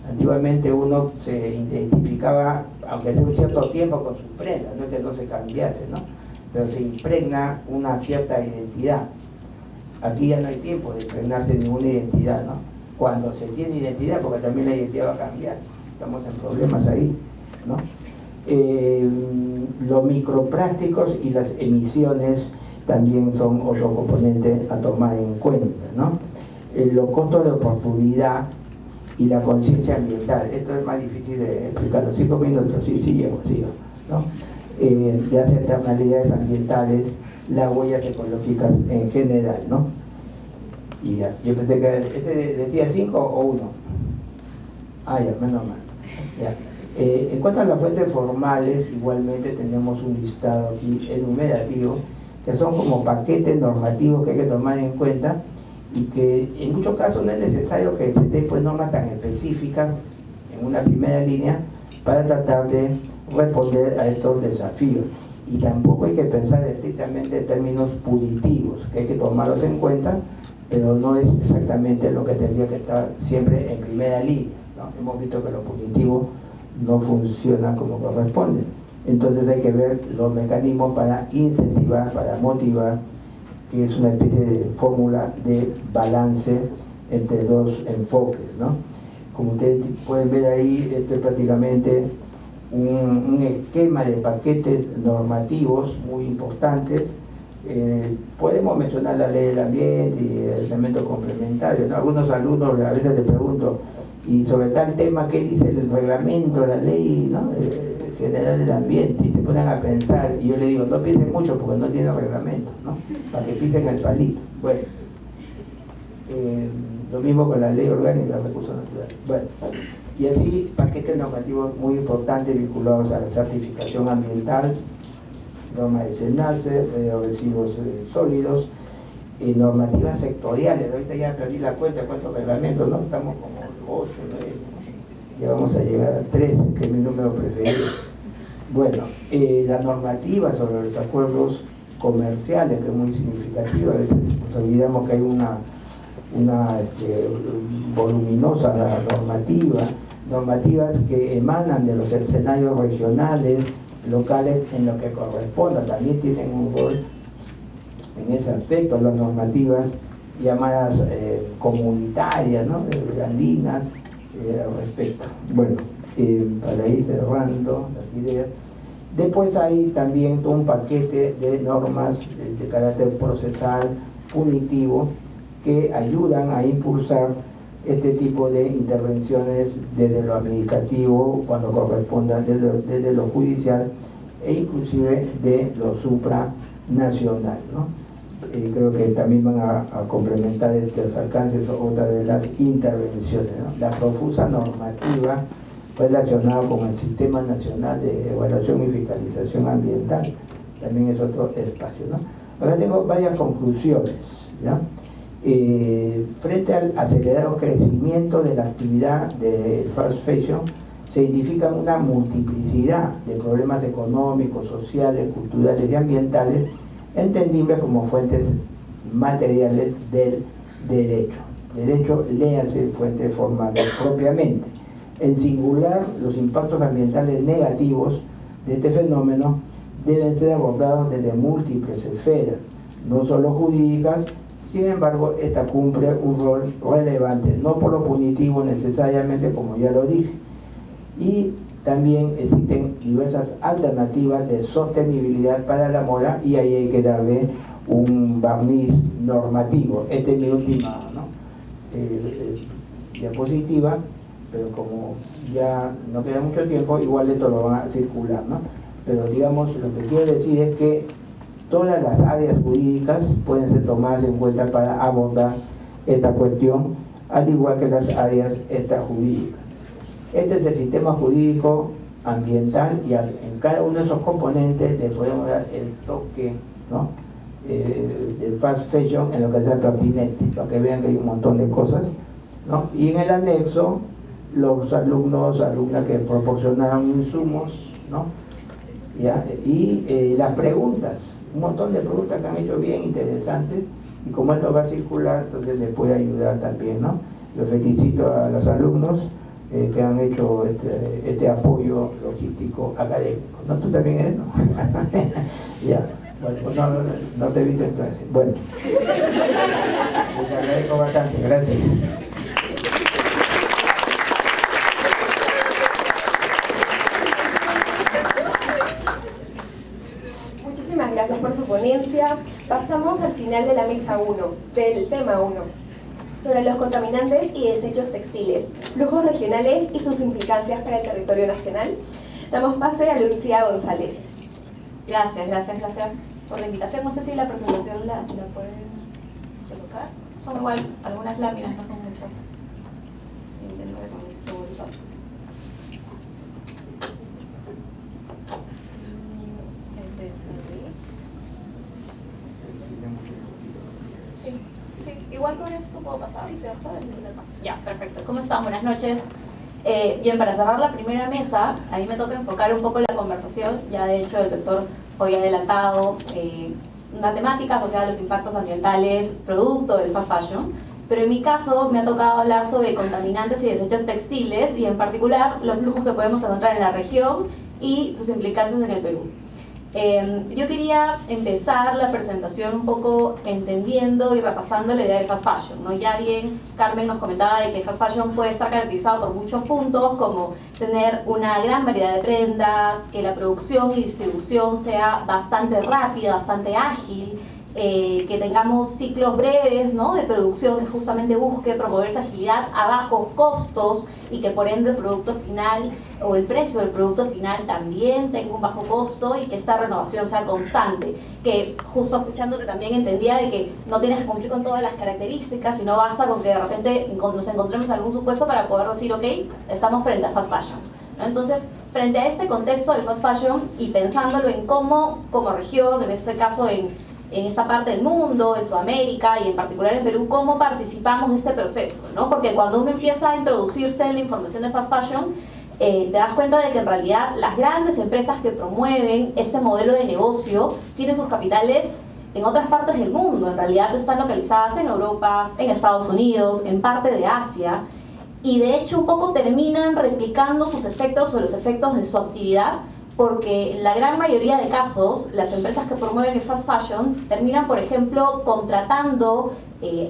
Antiguamente uno se identificaba, aunque sea un cierto tiempo, con sus prendas, no es que no se cambiase, ¿no? Pero se impregna una cierta identidad. aquí ya no hay tiempo de impregnarse de ninguna identidad, ¿no? Cuando se tiene identidad, porque también la identidad va a cambiar, estamos en problemas ahí, ¿no? Los microplásticos y las emisiones también son otro componente a tomar en cuenta, ¿no? Los costos de oportunidad y la conciencia ambiental. Esto es más difícil de explicarlo. 5 minutos, sí, sigo, ¿no? Las externalidades ambientales, las huellas ecológicas en general, ¿no? Y ya, yo pensé que este decía 5 o 1. Ah, ya, menos mal. Ya. En cuanto a las fuentes formales, igualmente tenemos un listado aquí enumerativo, que son como paquetes normativos que hay que tomar en cuenta y que en muchos casos no es necesario que se den pues normas tan específicas en una primera línea para tratar de responder a estos desafíos. Y tampoco hay que pensar estrictamente en términos punitivos, que hay que tomarlos en cuenta, pero no es exactamente lo que tendría que estar siempre en primera línea, ¿no? Hemos visto que lo punitivo no funciona como corresponde. Entonces hay que ver los mecanismos para incentivar, para motivar, que es una especie de fórmula de balance entre dos enfoques, ¿no? Como ustedes pueden ver ahí, esto es prácticamente un esquema de paquetes normativos muy importantes. Podemos mencionar la ley del ambiente y el elemento complementario, ¿no? Algunos alumnos a veces les pregunto, y sobre tal tema, ¿qué dice el reglamento, la ley, ¿no? General del ambiente? Y se ponen a pensar, y yo les digo, no piensen mucho porque no tiene reglamento, ¿no? Para que pisen el palito. Bueno, lo mismo con la ley orgánica de recursos naturales. Bueno, y así paquetes normativos muy importantes vinculados a la certificación ambiental, normas de SENACE, de residuos sólidos, normativas sectoriales. Ahorita ya perdí la cuenta cuántos reglamentos, ¿no? Estamos como 8, 9, ya vamos a llegar a 13, que es mi número preferido. Bueno, la normativa sobre los acuerdos comerciales, que es muy significativa. A veces nos olvidamos que hay una voluminosa normativas que emanan de los escenarios regionales, locales, en lo que corresponda. También tienen un rol en ese aspecto, las normativas llamadas comunitarias, ¿no? Andinas, al respecto. Bueno, para ir cerrando las ideas. Después hay también todo un paquete de normas de carácter procesal, punitivo, que ayudan a impulsar este tipo de intervenciones desde lo administrativo, cuando corresponda, desde lo judicial, e inclusive de lo supranacional, ¿no? Creo que también van a complementar estos alcances otra de las intervenciones, ¿no? La profusa normativa relacionada con el Sistema Nacional de Evaluación y Fiscalización Ambiental, también es otro espacio, ¿no? Ahora tengo varias conclusiones, ¿ya? Frente al acelerado crecimiento de la actividad de fast fashion, se identifican una multiplicidad de problemas económicos, sociales, culturales y ambientales, entendibles como fuentes materiales del derecho. Derecho, léase fuentes formales propiamente. En singular, los impactos ambientales negativos de este fenómeno deben ser abordados desde múltiples esferas, no solo jurídicas. Sin embargo, esta cumple un rol relevante, no por lo punitivo necesariamente, como ya lo dije. Y también existen diversas alternativas de sostenibilidad para la moda, y ahí hay que darle un barniz normativo. Esta es mi última, ¿no? Diapositiva, pero como ya no queda mucho tiempo, igual esto lo van a circular, ¿no? Pero digamos, lo que quiero decir es que todas las áreas jurídicas pueden ser tomadas en cuenta para abordar esta cuestión, al igual que las áreas extrajurídicas. Este es el sistema jurídico ambiental, y en cada uno de esos componentes le podemos dar el toque, ¿no? Del fast fashion en lo que sea pertinente, para que vean que hay un montón de cosas, ¿no? Y en el anexo, los alumnas que proporcionaron insumos, ¿no? ¿Ya? Y las preguntas, un montón de preguntas que han hecho bien interesantes, y como esto va a circular, entonces les puede ayudar también, ¿no? Los felicito a los alumnos que han hecho este apoyo logístico académico. ¿No? ¿Tú también eres? ¿No? Ya. Bueno, pues no te he visto en clase. Bueno. Les agradezco bastante, gracias. Muchísimas gracias por su ponencia. Pasamos al final de la mesa 1, del tema 1, sobre los contaminantes y desechos textiles, flujos regionales y sus implicancias para el territorio nacional. Damos pase a Lucía González. Gracias por la invitación. No sé si la presentación la pueden colocar. Son igual algunas láminas, no son muchas. Intento que con esto voy paso. Sí, igual con esto puedo pasar, ¿cierto? Ya, perfecto. ¿Cómo están? Buenas noches. Bien, para cerrar la primera mesa, a mí me toca enfocar un poco la conversación. Ya de hecho el doctor hoy ha adelantado una temática asociada a los impactos ambientales producto del fast fashion, pero en mi caso me ha tocado hablar sobre contaminantes y desechos textiles y en particular los flujos que podemos encontrar en la región y sus implicancias en el Perú. Yo quería empezar la presentación un poco entendiendo y repasando la idea del fast fashion, ¿no? Ya bien Carmen nos comentaba de que fast fashion puede estar caracterizado por muchos puntos, como tener una gran variedad de prendas, que la producción y distribución sea bastante rápida, bastante ágil, que tengamos ciclos breves, ¿no?, de producción que justamente busque promover esa agilidad a bajos costos y que por ende el producto final o el precio del producto final también tenga un bajo costo y que esta renovación sea constante. Que justo escuchándote también entendía de que no tienes que cumplir con todas las características, sino basta con que de repente nos encontremos algún supuesto para poder decir, ok, estamos frente a fast fashion, ¿no? Entonces, frente a este contexto del fast fashion y pensándolo en cómo, como región, en este caso en esta parte del mundo, en Sudamérica y en particular en Perú, cómo participamos de este proceso, ¿no? Porque cuando uno empieza a introducirse en la información de fast fashion, te das cuenta de que en realidad las grandes empresas que promueven este modelo de negocio tienen sus capitales en otras partes del mundo. En realidad están localizadas en Europa, en Estados Unidos, en parte de Asia, y de hecho un poco terminan replicando sus efectos o los efectos de su actividad, porque en la gran mayoría de casos las empresas que promueven el fast fashion terminan, por ejemplo, contratando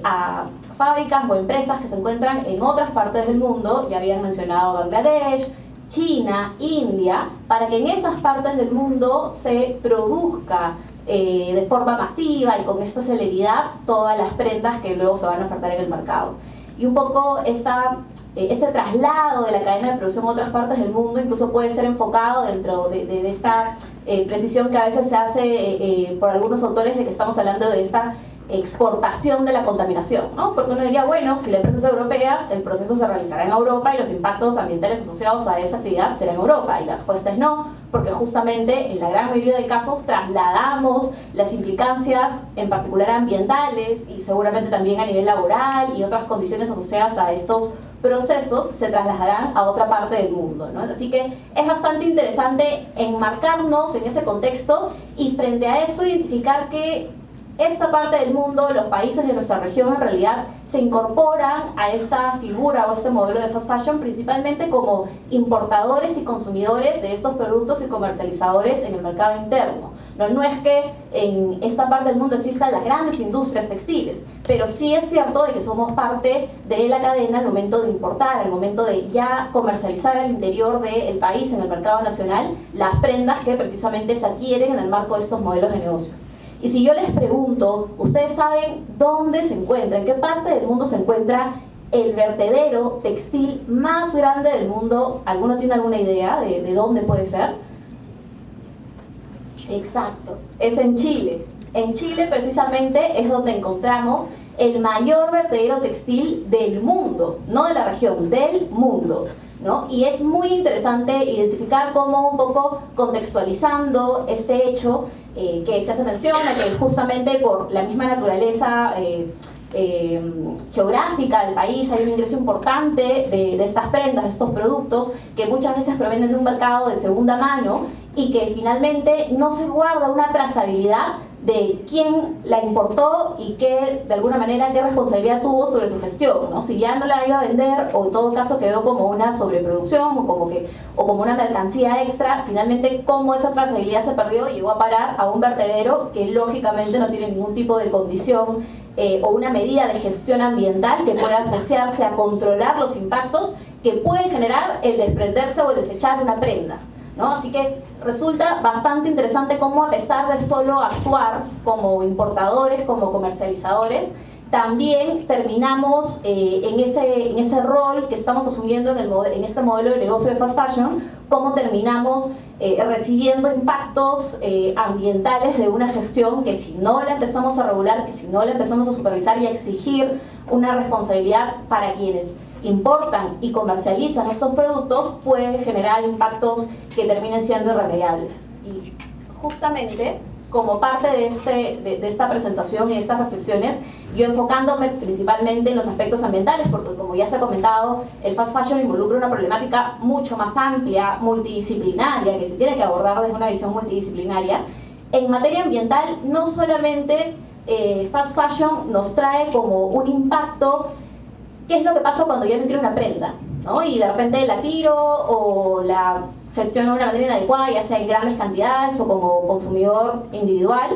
a fábricas o empresas que se encuentran en otras partes del mundo. Ya habían mencionado Bangladesh, China, India, para que en esas partes del mundo se produzca de forma masiva y con esta celeridad todas las prendas que luego se van a ofertar en el mercado. Y un poco este traslado de la cadena de producción a otras partes del mundo incluso puede ser enfocado dentro de esta precisión que a veces se hace por algunos autores de que estamos hablando de esta exportación de la contaminación, ¿no? Porque uno diría, bueno, si la empresa es europea, el proceso se realizará en Europa y los impactos ambientales asociados a esa actividad serán en Europa. Y la respuesta es no, porque justamente en la gran mayoría de casos trasladamos las implicancias, en particular ambientales y seguramente también a nivel laboral y otras condiciones asociadas a estos procesos, se trasladarán a otra parte del mundo, ¿no? Así que es bastante interesante enmarcarnos en ese contexto y frente a eso identificar que esta parte del mundo, los países de nuestra región en realidad se incorporan a esta figura o este modelo de fast fashion principalmente como importadores y consumidores de estos productos y comercializadores en el mercado interno. No es que en esta parte del mundo existan las grandes industrias textiles, pero sí es cierto de que somos parte de la cadena al momento de importar, al momento de ya comercializar al interior del país, en el mercado nacional, las prendas que precisamente se adquieren en el marco de estos modelos de negocio. Y si yo les pregunto, ¿ustedes saben dónde se encuentra, en qué parte del mundo se encuentra el vertedero textil más grande del mundo? ¿Alguno tiene alguna idea de dónde puede ser? Exacto, es en Chile. En Chile precisamente es donde encontramos el mayor vertedero textil del mundo, no de la región, del mundo, ¿no? Y es muy interesante identificar cómo un poco contextualizando este hecho que se hace mención a que justamente por la misma naturaleza geográfica del país hay un ingreso importante de estas prendas, de estos productos que muchas veces provienen de un mercado de segunda mano y que finalmente no se guarda una trazabilidad de quién la importó y qué, de alguna manera, qué responsabilidad tuvo sobre su gestión, ¿no? Si ya no la iba a vender o en todo caso quedó como una sobreproducción o como una mercancía extra, finalmente cómo esa trazabilidad se perdió y llegó a parar a un vertedero que lógicamente no tiene ningún tipo de condición o una medida de gestión ambiental que pueda asociarse a controlar los impactos que puede generar el desprenderse o el desechar una prenda, ¿no? Así que resulta bastante interesante cómo, a pesar de solo actuar como importadores, como comercializadores, también terminamos en ese rol que estamos asumiendo en este modelo de negocio de fast fashion, cómo terminamos recibiendo impactos ambientales de una gestión que, si no la empezamos a regular, que si no la empezamos a supervisar y a exigir una responsabilidad para quienes importan y comercializan estos productos, puede generar impactos que terminen siendo irremediables. Y justamente, como parte de esta presentación y de estas reflexiones, yo enfocándome principalmente en los aspectos ambientales, porque, como ya se ha comentado, el fast fashion involucra una problemática mucho más amplia, multidisciplinaria, que se tiene que abordar desde una visión multidisciplinaria. En materia ambiental, no solamente fast fashion nos trae como un impacto. ¿Qué es lo que pasa cuando yo no quiero una prenda, ¿no? Y de repente la tiro o la gestiono de una manera inadecuada, ya sea en grandes cantidades o como consumidor individual,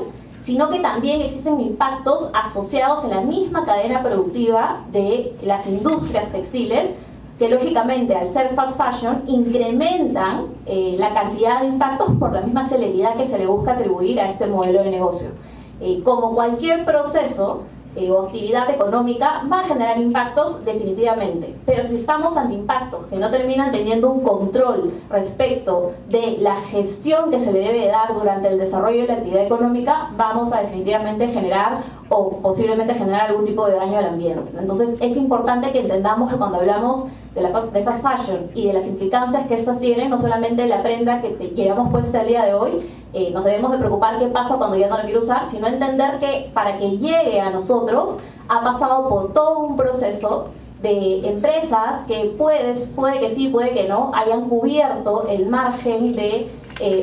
sino que también existen impactos asociados en la misma cadena productiva de las industrias textiles, que lógicamente, al ser fast fashion, incrementan la cantidad de impactos por la misma celeridad que se le busca atribuir a este modelo de negocio. Como cualquier proceso o actividad económica, va a generar impactos definitivamente, pero si estamos ante impactos que no terminan teniendo un control respecto de la gestión que se le debe dar durante el desarrollo de la actividad económica, vamos a definitivamente generar o posiblemente generar algún tipo de daño al ambiente. Entonces es importante que entendamos que cuando hablamos de fast fashion y de las implicancias que estas tienen, no solamente la prenda que llevamos puesta el día de hoy, nos debemos de preocupar qué pasa cuando ya no la quiero usar, sino entender que para que llegue a nosotros ha pasado por todo un proceso de empresas que puede que sí, puede que no, hayan cubierto el margen de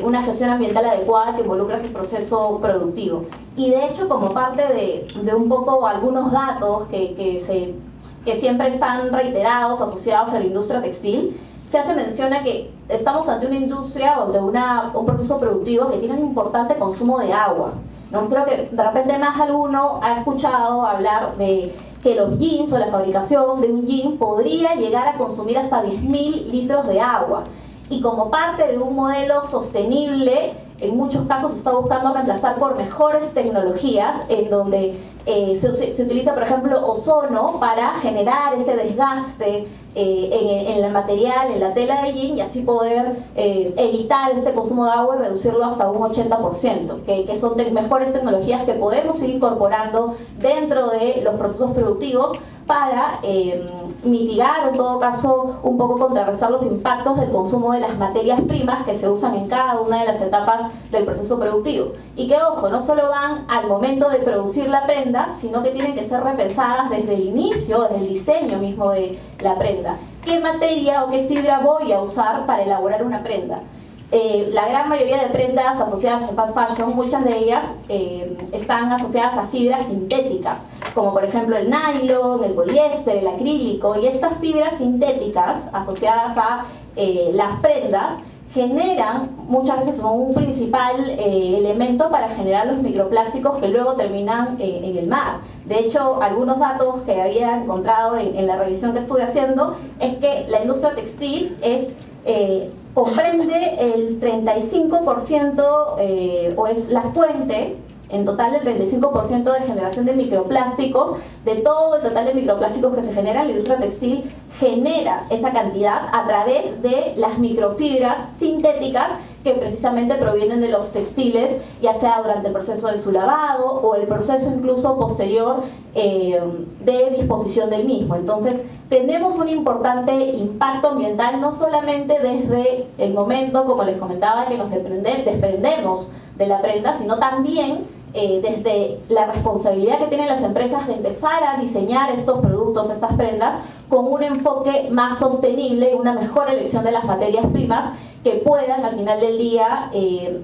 una gestión ambiental adecuada que involucra su proceso productivo. Y de hecho, como parte de un poco algunos datos que siempre están reiterados, asociados a la industria textil, se hace mención a que estamos ante una industria o de un proceso productivo que tiene un importante consumo de agua, ¿no? Creo que de repente más alguno ha escuchado hablar de que los jeans o la fabricación de un jean podría llegar a consumir hasta 10.000 litros de agua. Y como parte de un modelo sostenible, en muchos casos se está buscando reemplazar por mejores tecnologías, en donde se utiliza, por ejemplo, ozono para generar ese desgaste en el material, en la tela de jean, y así poder evitar este consumo de agua y reducirlo hasta un 80%, que son mejores tecnologías que podemos ir incorporando dentro de los procesos productivos para mitigar o, en todo caso, un poco contrarrestar los impactos del consumo de las materias primas que se usan en cada una de las etapas del proceso productivo. Y que, ojo, no solo van al momento de producir la prenda, sino que tienen que ser repensadas desde el inicio, desde el diseño mismo de la prenda. ¿Qué materia o qué fibra voy a usar para elaborar una prenda? La gran mayoría de prendas asociadas a fast fashion, muchas de ellas están asociadas a fibras sintéticas, como por ejemplo el nylon, el poliéster, el acrílico, y estas fibras sintéticas asociadas a las prendas generan, muchas veces son un principal elemento para generar los microplásticos que luego terminan en el mar. De hecho, algunos datos que había encontrado en la revisión que estuve haciendo es que la industria textil comprende el 35% o es la fuente en total del 35% de generación de microplásticos. De todo el total de microplásticos que se genera, la industria textil genera esa cantidad a través de las microfibras sintéticas que precisamente provienen de los textiles, ya sea durante el proceso de su lavado o el proceso incluso posterior de disposición del mismo. Entonces, tenemos un importante impacto ambiental, no solamente desde el momento, como les comentaba, que nos desprendemos de la prenda, sino también desde la responsabilidad que tienen las empresas de empezar a diseñar estos productos, estas prendas, con un enfoque más sostenible, una mejor elección de las materias primas que puedan al final del día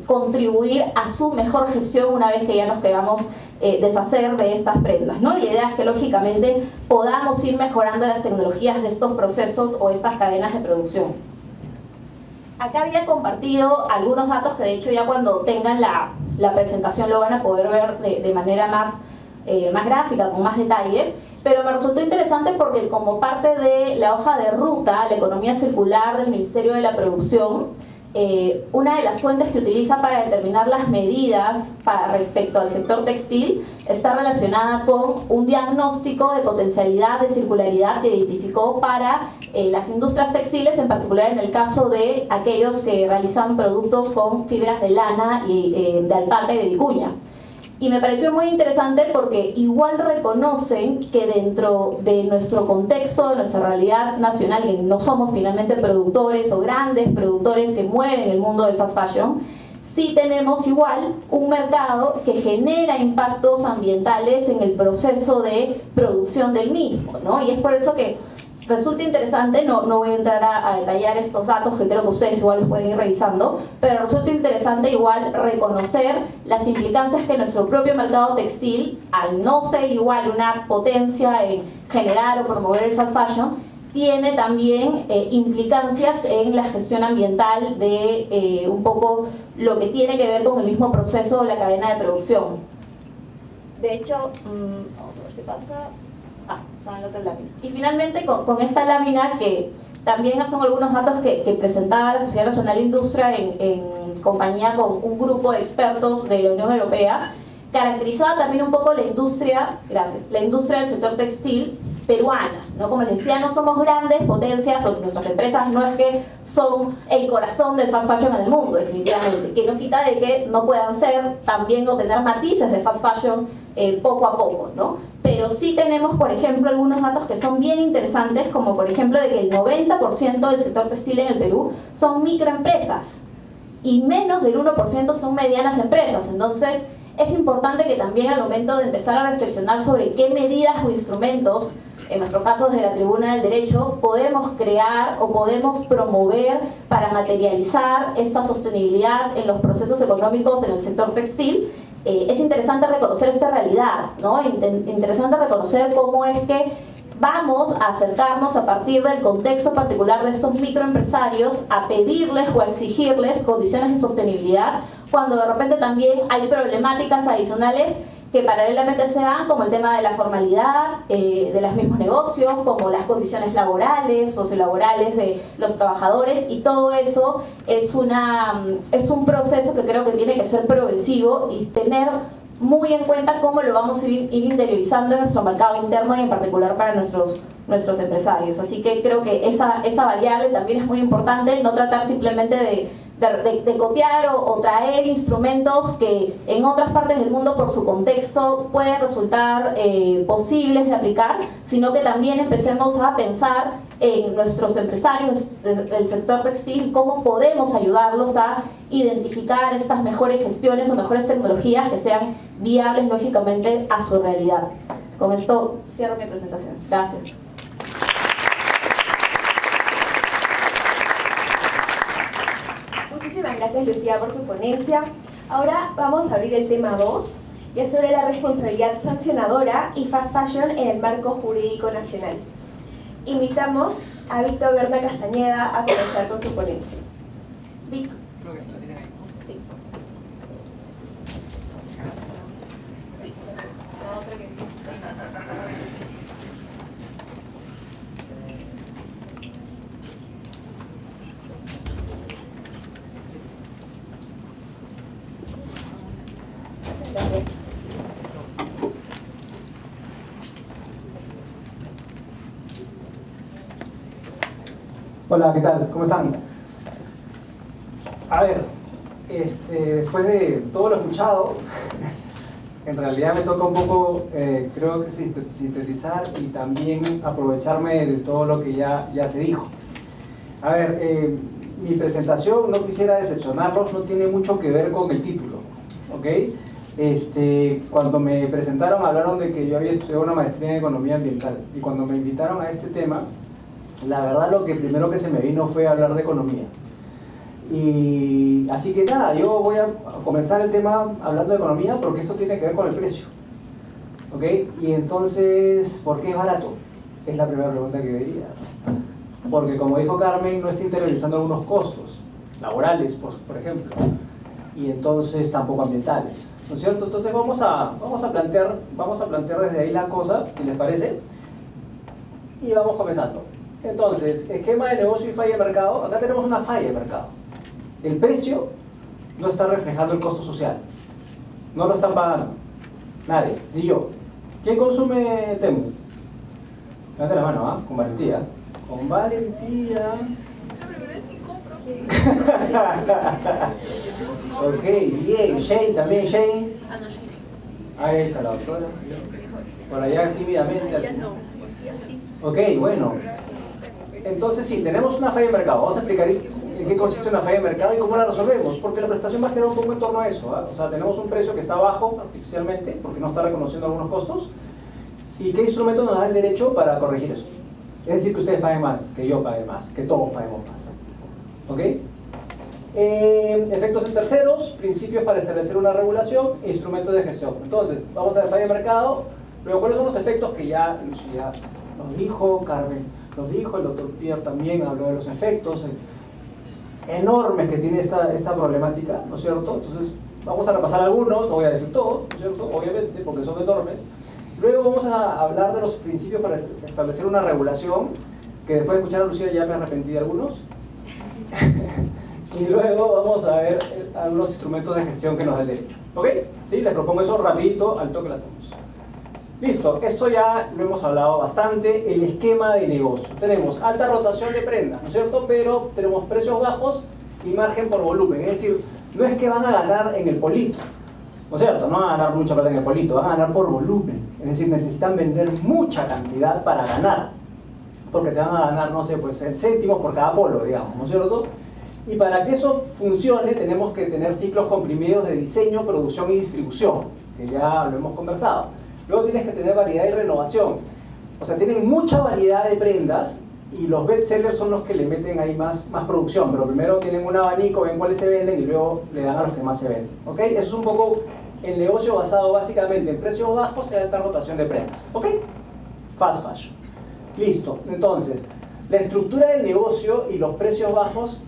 contribuir a su mejor gestión una vez que ya nos queramos deshacer de estas prendas, ¿no? La idea es que lógicamente podamos ir mejorando las tecnologías de estos procesos o estas cadenas de producción. Acá había compartido algunos datos que de hecho ya cuando tengan la presentación lo van a poder ver de manera más gráfica, con más detalles, pero me resultó interesante porque como parte de la hoja de ruta, la economía circular del Ministerio de la Producción, una de las fuentes que utiliza para determinar las medidas respecto al sector textil está relacionada con un diagnóstico de potencialidad de circularidad que identificó para las industrias textiles, en particular en el caso de aquellos que realizan productos con fibras de lana y de alpaca y de vicuña. Y me pareció muy interesante porque igual reconocen que dentro de nuestro contexto, de nuestra realidad nacional, que no somos finalmente productores o grandes productores que mueven el mundo del fast fashion, sí tenemos igual un mercado que genera impactos ambientales en el proceso de producción del mismo, ¿no? Y es por eso que resulta interesante, no voy a entrar a detallar estos datos que creo que ustedes igual los pueden ir revisando, pero resulta interesante igual reconocer las implicancias que nuestro propio mercado textil, al no ser igual una potencia en generar o promover el fast fashion, tiene también implicancias en la gestión ambiental de un poco lo que tiene que ver con el mismo proceso de la cadena de producción. De hecho, vamos a ver si pasa. Está en la otra lámina. Y finalmente con esta lámina, que también son algunos datos que presentaba la Sociedad Nacional de Industria en compañía con un grupo de expertos de la Unión Europea, caracterizaba también un poco la industria del sector textil peruana, ¿no? Como les decía, no somos grandes potencias, o nuestras empresas no es que son el corazón del fast fashion en el mundo, definitivamente, que no quita de que no puedan ser también o tener matices de fast fashion poco a poco, ¿no? Pero sí tenemos, por ejemplo, algunos datos que son bien interesantes, como por ejemplo de que el 90% del sector textil en el Perú son microempresas y menos del 1% son medianas empresas. Entonces es importante que también al momento de empezar a reflexionar sobre qué medidas o instrumentos, en nuestro caso desde la Tribuna del Derecho, podemos crear o podemos promover para materializar esta sostenibilidad en los procesos económicos en el sector textil, es interesante reconocer esta realidad, ¿no? Interesante reconocer cómo es que vamos a acercarnos a partir del contexto particular de estos microempresarios a pedirles o a exigirles condiciones de sostenibilidad cuando de repente también hay problemáticas adicionales que paralelamente se dan, como el tema de la formalidad de los mismos negocios, como las condiciones laborales, sociolaborales de los trabajadores, y todo eso es un proceso que creo que tiene que ser progresivo y tener muy en cuenta cómo lo vamos a ir interiorizando en nuestro mercado interno y en particular para nuestros empresarios. Así que creo que esa variable también es muy importante, no tratar simplemente de copiar o traer instrumentos que en otras partes del mundo por su contexto pueden resultar posibles de aplicar, sino que también empecemos a pensar en nuestros empresarios del sector textil, cómo podemos ayudarlos a identificar estas mejores gestiones o mejores tecnologías que sean viables lógicamente a su realidad. Con esto cierro mi presentación. Gracias. Muchísimas gracias, Lucía, por su ponencia. Ahora vamos a abrir el tema 2, que es sobre la responsabilidad sancionadora y fast fashion en el marco jurídico nacional. Invitamos a Víctor Berna Castañeda a comenzar con su ponencia. Víctor. Creo que se lo tienen ahí. Sí. Hola, ¿qué tal? ¿Cómo están? A ver, después de todo lo escuchado, en realidad me toca un poco, creo que sintetizar y también aprovecharme de todo lo que ya se dijo. A ver, mi presentación, no quisiera decepcionarlos, no tiene mucho que ver con el título, ¿ok? Cuando me presentaron hablaron de que yo había estudiado una maestría en economía ambiental, y cuando me invitaron a este tema, la verdad lo que primero que se me vino fue hablar de economía. Y así que nada, yo voy a comenzar el tema hablando de economía porque esto tiene que ver con el precio. ¿Ok? Y entonces, ¿por qué es barato? Es la primera pregunta que diría. Porque como dijo Carmen, no está interiorizando algunos costos laborales, por ejemplo, y entonces tampoco ambientales, ¿no es cierto? Entonces vamos a plantear desde ahí la cosa, si les parece, y vamos comenzando. Entonces, esquema de negocio y falla de mercado. Acá tenemos una falla de mercado. El precio no está reflejando el costo social. No lo están pagando nadie, ni yo. ¿Quién consume Temu? Levante la mano, ¿ah? Con valentía. Con valentía. Ok, bien. Shane también, Shane. Ahí está la doctora. Por allá tímidamente. Ok, bueno. Entonces sí, tenemos una falla de mercado. Vamos a explicar en qué consiste una falla de mercado y cómo la resolvemos. Porque la prestación va a generar un poco en torno a eso, ¿eh? O sea, tenemos un precio que está bajo artificialmente porque no está reconociendo algunos costos. ¿Y qué instrumento nos da el derecho para corregir eso? Es decir, que ustedes paguen más, que yo pague más, que todos paguemos más. ¿Ok? Efectos en terceros, principios para establecer una regulación e instrumentos de gestión. Entonces, vamos a ver falla de mercado. Luego, ¿cuáles son los efectos que ya Lucía nos dijo, Carmen nos dijo, el doctor Pierre también habló de los efectos enormes que tiene esta problemática, ¿no es cierto? Entonces, vamos a repasar algunos, no voy a decir todos, ¿no es cierto? Obviamente, porque son enormes. Luego vamos a hablar de los principios para establecer una regulación, que después de escuchar a Lucía ya me arrepentí de algunos. Y luego vamos a ver algunos instrumentos de gestión que nos da el derecho. ¿Ok? ¿Sí? Les propongo eso rapidito, al toque lo hacemos. Listo, esto ya lo hemos hablado bastante, el esquema de negocio. Tenemos alta rotación de prendas, ¿no es cierto? Pero tenemos precios bajos y margen por volumen. Es decir, no es que van a ganar en el polito, ¿no es cierto? No van a ganar mucha plata en el polito, van a ganar por volumen. Es decir, necesitan vender mucha cantidad para ganar. Porque te van a ganar, no sé, pues céntimos por cada polo, digamos, ¿no es cierto? Y para que eso funcione tenemos que tener ciclos comprimidos de diseño, producción y distribución, que ya lo hemos conversado. Luego tienes que tener variedad y renovación. O sea, tienen mucha variedad de prendas y los best sellers son los que le meten ahí más producción. Pero primero tienen un abanico, ven cuáles se venden y luego le dan a los que más se venden. ¿Ok? Eso es un poco el negocio basado básicamente en precios bajos y alta rotación de prendas. ¿Ok? Fast fashion. Listo. Entonces, la estructura del negocio y los precios bajos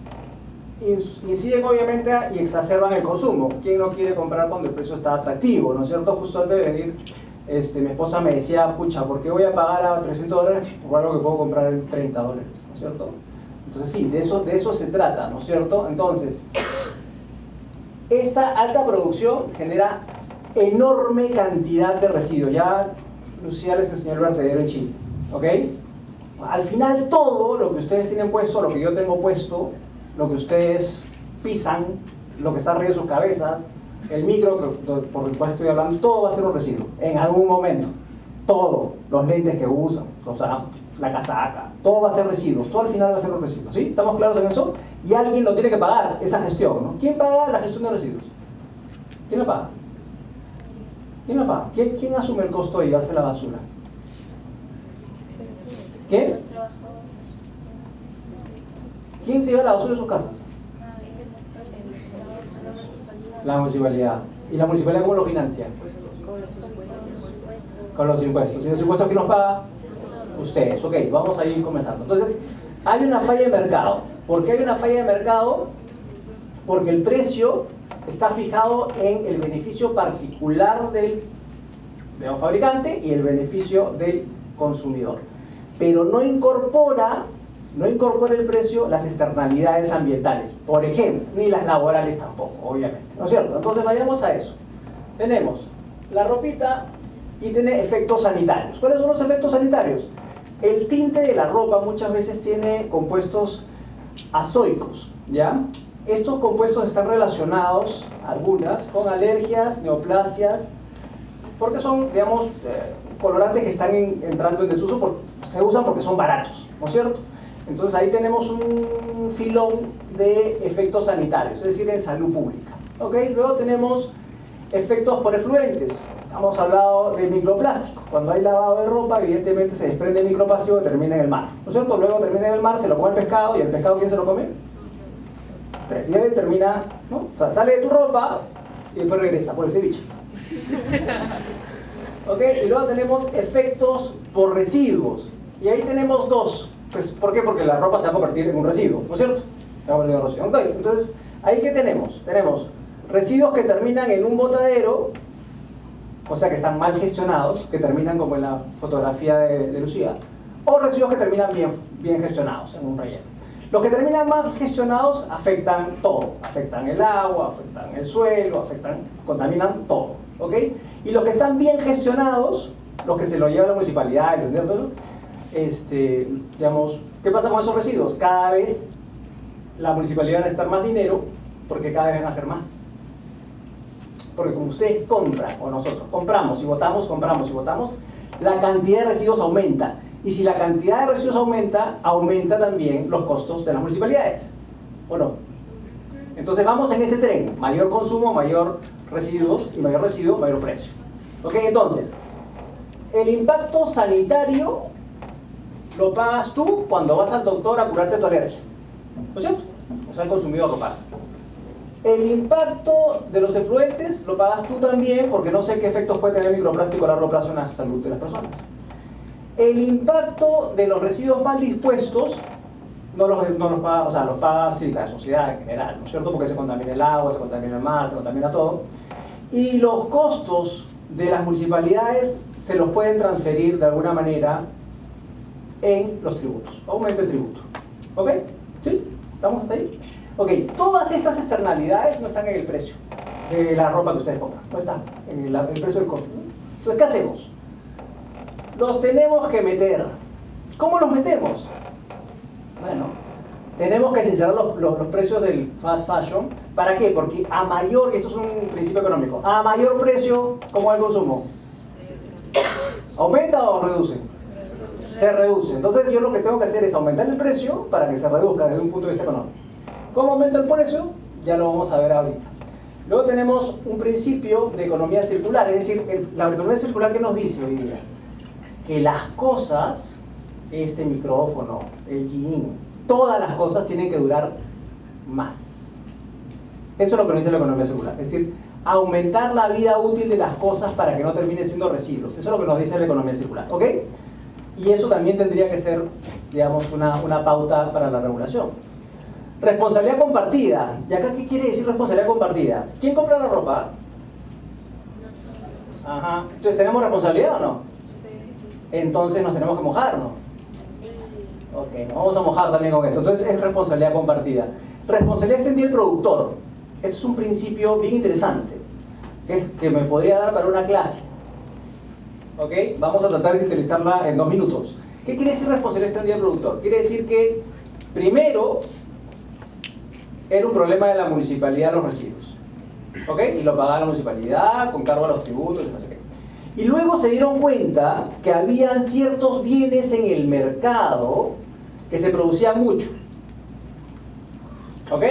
inciden obviamente y exacerban el consumo. ¿Quién no quiere comprar cuando el precio está atractivo? ¿No es cierto? Justo antes de venir, mi esposa me decía, pucha, ¿por qué voy a pagar a $300 por algo que puedo comprar en $30? ¿No es cierto? Entonces sí, de eso se trata, ¿no es cierto? Entonces, esa alta producción genera enorme cantidad de residuos. Ya Lucía les enseñó el vertedero en Chile, ¿ok? Al final todo lo que ustedes tienen puesto, lo que yo tengo puesto, lo que ustedes pisan, lo que está arriba de sus cabezas, el micro por el cual estoy hablando, todo va a ser un residuo, en algún momento. Todo, los lentes que usan, o sea, la casaca, todo va a ser residuos, todo al final va a ser un residuo, ¿sí? ¿Estamos claros en eso? Y alguien lo tiene que pagar, esa gestión, ¿no? ¿Quién paga la gestión de residuos? ¿Quién la paga? ¿Quién la paga? ¿Quién asume el costo de llevarse la basura? ¿Quién? ¿Quién se lleva la basura de sus casas? La municipalidad. ¿Y la municipalidad cómo lo financia? Con los impuestos. ¿Y los impuestos quién los paga? Ustedes. Ok, vamos a ir comenzando. Entonces, hay una falla de mercado. ¿Por qué hay una falla de mercado? Porque el precio está fijado en el beneficio particular del fabricante y el beneficio del consumidor. Pero no incorpora el precio las externalidades ambientales, por ejemplo, ni las laborales tampoco, obviamente, ¿no es cierto? Entonces vayamos a eso. Tenemos la ropita y tiene efectos sanitarios. ¿Cuáles son los efectos sanitarios? El tinte de la ropa muchas veces tiene compuestos azoicos, ¿ya? Estos compuestos están relacionados, algunas, con alergias, neoplasias, porque son, digamos, colorantes que están entrando en desuso, se usan porque son baratos, ¿no es cierto? Entonces ahí tenemos un filón de efectos sanitarios, es decir, de salud pública. ¿Ok? Luego tenemos efectos por efluentes. Hemos hablado de microplástico. Cuando hay lavado de ropa, evidentemente se desprende microplástico que termina en el mar, ¿no es cierto? Luego termina en el mar, se lo come el pescado, ¿y el pescado quién se lo come? 3. Y ahí termina, ¿no? O sea, sale de tu ropa y después regresa por el ceviche. ¿Ok? Y luego tenemos efectos por residuos. Y ahí tenemos dos. Pues, ¿por qué? Porque la ropa se va a convertir en un residuo, ¿no es cierto? Se va a convertir en un residuo. Okay, entonces, ¿ahí qué tenemos? Tenemos residuos que terminan en un botadero, o sea que están mal gestionados, que terminan como en la fotografía de Lucía, o residuos que terminan bien gestionados en un relleno. Los que terminan mal gestionados afectan todo, afectan el agua, afectan el suelo, contaminan todo, ¿ok? Y los que están bien gestionados, los que se lo lleva la municipalidad y todo eso, digamos, ¿qué pasa con esos residuos? Cada vez la municipalidad va a necesitar más dinero porque cada vez van a hacer más. Porque como ustedes compran, o nosotros compramos y votamos, la cantidad de residuos aumenta. Y si la cantidad de residuos aumenta, aumenta también los costos de las municipalidades. ¿O no? Entonces vamos en ese tren. Mayor consumo, mayor residuos, y mayor residuo, mayor precio. ¿Ok? Entonces, el impacto sanitario lo pagas tú cuando vas al doctor a curarte tu alergia. ¿No es cierto? O sea, el consumidor lo paga. El impacto de los efluentes lo pagas tú también, porque no sé qué efectos puede tener el microplástico a largo plazo en la salud de las personas. El impacto de los residuos mal dispuestos no los paga, o sea, los paga sí, la sociedad en general, ¿no es cierto? Porque se contamina el agua, se contamina el mar, se contamina todo. Y los costos de las municipalidades se los pueden transferir de alguna manera en los tributos. Aumenta el tributo. ¿Ok? ¿Sí? ¿Estamos hasta ahí? Ok, todas estas externalidades no están en el precio de la ropa que ustedes compran, no están en el precio del costo. Entonces, ¿qué hacemos? Los tenemos que meter. ¿Cómo los metemos? Bueno, tenemos que sincerar los precios del fast fashion. ¿Para qué? Porque a mayor, esto es un principio económico, a mayor precio, ¿cómo es el consumo? ¿Aumenta o reduce? Se reduce. Entonces yo lo que tengo que hacer es aumentar el precio para que se reduzca desde un punto de vista económico. ¿Cómo aumenta el precio? Ya lo vamos a ver ahorita. Luego tenemos un principio de economía circular, es decir, la economía circular que nos dice hoy día que las cosas, este micrófono, el jean, todas las cosas tienen que durar más. Eso es lo que nos dice la economía circular, es decir, aumentar la vida útil de las cosas para que no terminen siendo residuos. Eso es lo que nos dice la economía circular, ¿ok? Y eso también tendría que ser, digamos, una pauta para la regulación. Responsabilidad compartida. ¿Y acá qué quiere decir responsabilidad compartida? ¿Quién compra la ropa? Ajá. Entonces, ¿tenemos responsabilidad o no? Entonces nos tenemos que mojar, ¿no? Ok, nos vamos a mojar también con esto. Entonces es responsabilidad compartida. Responsabilidad extendida del productor. Esto es un principio bien interesante, que me podría dar para una clase. Ok, vamos a tratar de sintetizarla en 2 minutos. ¿Qué quiere decir responsabilidad extendida del productor? Quiere decir que primero era un problema de la municipalidad los residuos. ¿Ok? Y lo pagaba la municipalidad con cargo a los tributos y no sé qué. Y luego se dieron cuenta que habían ciertos bienes en el mercado que se producían mucho. ¿Ok?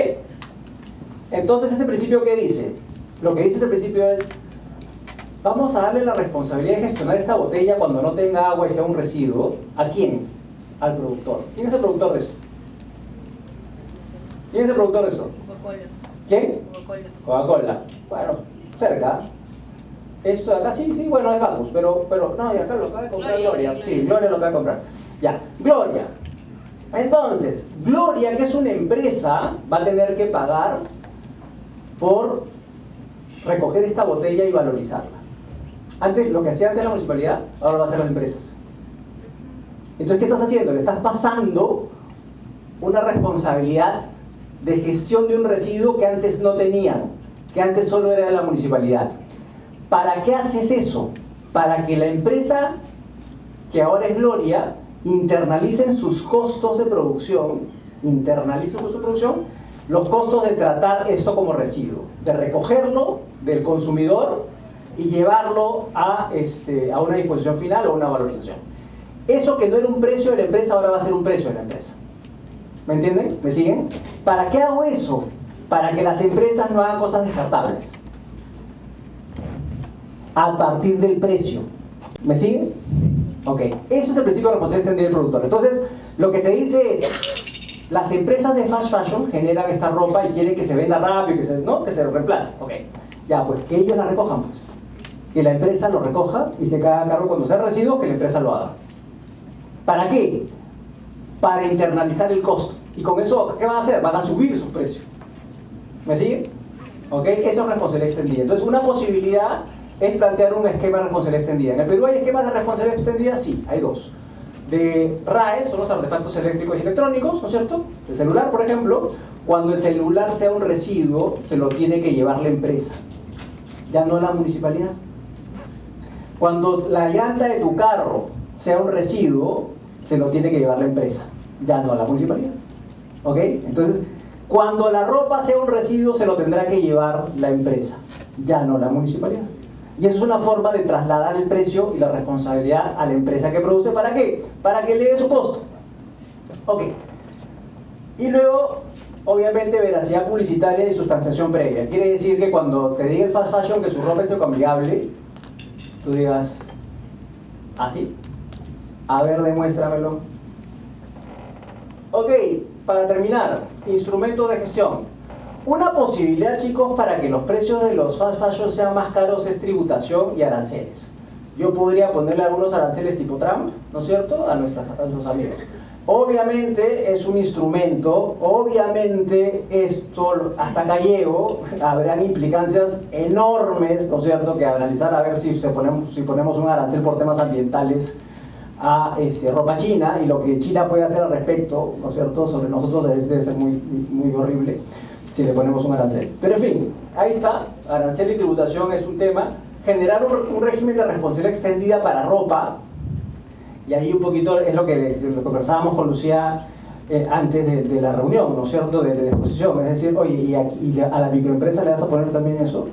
Entonces, ¿este principio qué dice? Lo que dice este principio es: vamos a darle la responsabilidad de gestionar esta botella cuando no tenga agua y sea un residuo. ¿A quién? Al productor. ¿Quién es el productor de esto? ¿Quién es el productor de esto? Coca-Cola. ¿Quién? Coca-Cola. Coca-Cola. Bueno, cerca. Esto de acá, sí, bueno, es Bacus, pero no, y acá lo acaba de comprar Gloria. Sí, Gloria lo acaba de comprar. Ya, Gloria. Entonces, Gloria, que es una empresa, va a tener que pagar por recoger esta botella y valorizarla. Antes, lo que hacía antes la municipalidad, ahora lo va a hacer las empresas. Entonces, ¿qué estás haciendo? Le estás pasando una responsabilidad de gestión de un residuo que antes no tenían, que antes solo era de la municipalidad. ¿Para qué haces eso? Para que la empresa, que ahora es Gloria, internalice en sus costos de producción, los costos de tratar esto como residuo, de recogerlo del consumidor y llevarlo a una disposición final o una valorización. Eso que no era un precio de la empresa, ahora va a ser un precio de la empresa. ¿Me entienden? ¿Me siguen? ¿Para qué hago eso? Para que las empresas no hagan cosas descartables a partir del precio. ¿Me siguen? Ok, eso es el principio de responsabilidad extendida del productor. Entonces, lo que se dice es: Las empresas de fast fashion generan esta ropa y quieren que se venda rápido, que se reemplace. Ok, ya pues, que ellos la recojan, pues. Que la empresa lo recoja y se haga cargo cuando sea residuos, que la empresa lo haga. ¿Para qué? Para internalizar el costo. Y con eso, ¿qué van a hacer? Van a subir sus precios. ¿Me sigue? ¿Ok? Eso es responsabilidad extendida. Entonces, una posibilidad es plantear un esquema de responsabilidad extendida. ¿En el Perú hay esquemas de responsabilidad extendida? Sí, hay dos. De RAE, son los artefactos eléctricos y electrónicos, ¿no es cierto? El celular, por ejemplo, cuando el celular sea un residuo, se lo tiene que llevar la empresa, ya no la municipalidad. Cuando la llanta de tu carro sea un residuo, se lo tiene que llevar la empresa, ya no la municipalidad. ¿Ok? Entonces, cuando la ropa sea un residuo, se lo tendrá que llevar la empresa, ya no la municipalidad. Y eso es una forma de trasladar el precio y la responsabilidad a la empresa que produce. ¿Para qué? Para que eleve su costo. Ok. Y luego, obviamente, veracidad publicitaria y sustanciación previa. Quiere decir que cuando te diga el fast fashion que su ropa es ecoamigable, tú digas, ¿así? A ver, demuéstramelo. Ok, para terminar, instrumentos de gestión. Una posibilidad, chicos, para que los precios de los fast fashion sean más caros es tributación y aranceles. Yo podría ponerle algunos aranceles tipo Trump, ¿no es cierto?, a nuestros amigos. Obviamente es un instrumento, obviamente esto, hasta acá llego, habrán implicancias enormes, ¿no es cierto?, que analizar a ver si ponemos un arancel por temas ambientales a ropa china y lo que China puede hacer al respecto, ¿no es cierto?, sobre nosotros debe ser muy, muy horrible si le ponemos un arancel. Pero en fin, ahí está, arancel y tributación es un tema. Generar un régimen de responsabilidad extendida para ropa, y ahí un poquito es lo que conversábamos con Lucía antes de la reunión, ¿no es cierto?, de exposición. Es decir, oye, ¿y a la microempresa le vas a poner también eso?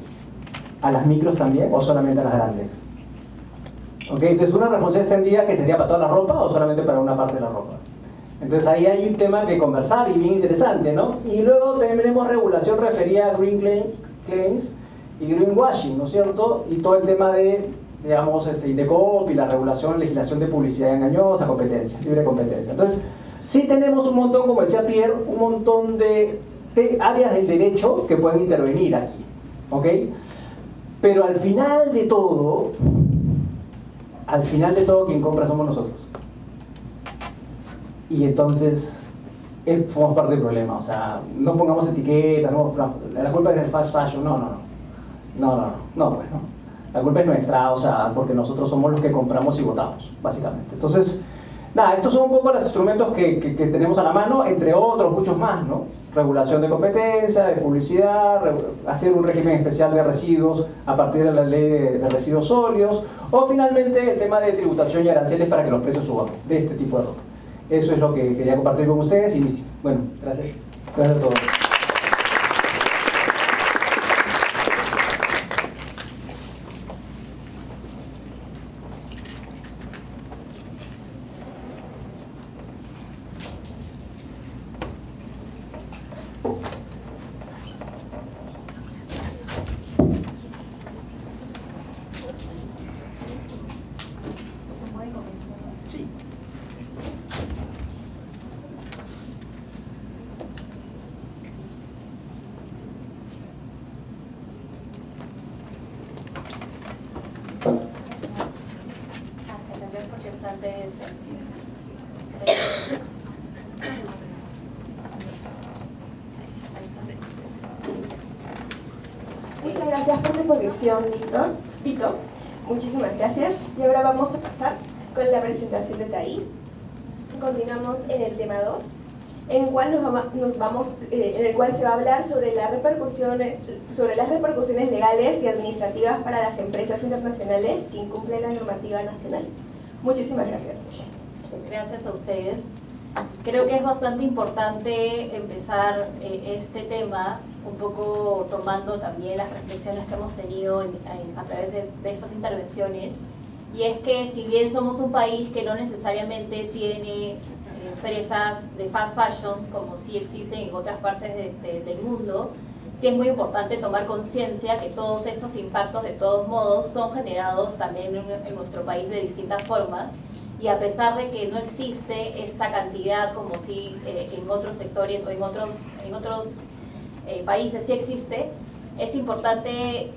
¿A las micros también o solamente a las grandes? ¿Ok? Entonces, una responsabilidad extendida que sería para toda la ropa o solamente para una parte de la ropa. Entonces ahí hay un tema que conversar y bien interesante, ¿no? Y luego tenemos regulación referida a green claims y greenwashing, ¿no es cierto? Y todo el tema de, digamos, INDECOP y la regulación, legislación de publicidad engañosa, competencia, libre competencia. Entonces, sí tenemos un montón, como decía Pierre, un montón de áreas del derecho que pueden intervenir aquí, ¿ok? Pero al final de todo, quien compra somos nosotros. Y entonces formamos parte del problema. O sea, no pongamos etiquetas, la culpa es del fast fashion, no, pues no. La culpa es nuestra, o sea, porque nosotros somos los que compramos y votamos, básicamente. Entonces, nada, estos son un poco los instrumentos que tenemos a la mano, entre otros, muchos más, ¿no? Regulación de competencia, de publicidad, hacer un régimen especial de residuos a partir de la ley de residuos sólidos, o finalmente el tema de tributación y aranceles para que los precios suban de este tipo de ropa. Eso es lo que quería compartir con ustedes y bueno, gracias. Gracias a todos. Muchas gracias por su exposición, Vito. Muchísimas gracias. Y ahora vamos a pasar con la presentación de Thais. Continuamos en el tema 2, en el cual en el cual se va a hablar sobre las repercusiones legales y administrativas para las empresas internacionales que incumplen la normativa nacional. Muchísimas gracias. Gracias a ustedes. Creo que es bastante importante empezar este tema un poco tomando también las reflexiones que hemos tenido a través de estas intervenciones, y es que si bien somos un país que no necesariamente tiene empresas de fast fashion como sí existen en otras partes del mundo, sí es muy importante tomar conciencia que todos estos impactos de todos modos son generados también en nuestro país de distintas formas, y a pesar de que no existe esta cantidad como si en otros sectores o en otros países sí existe, es importante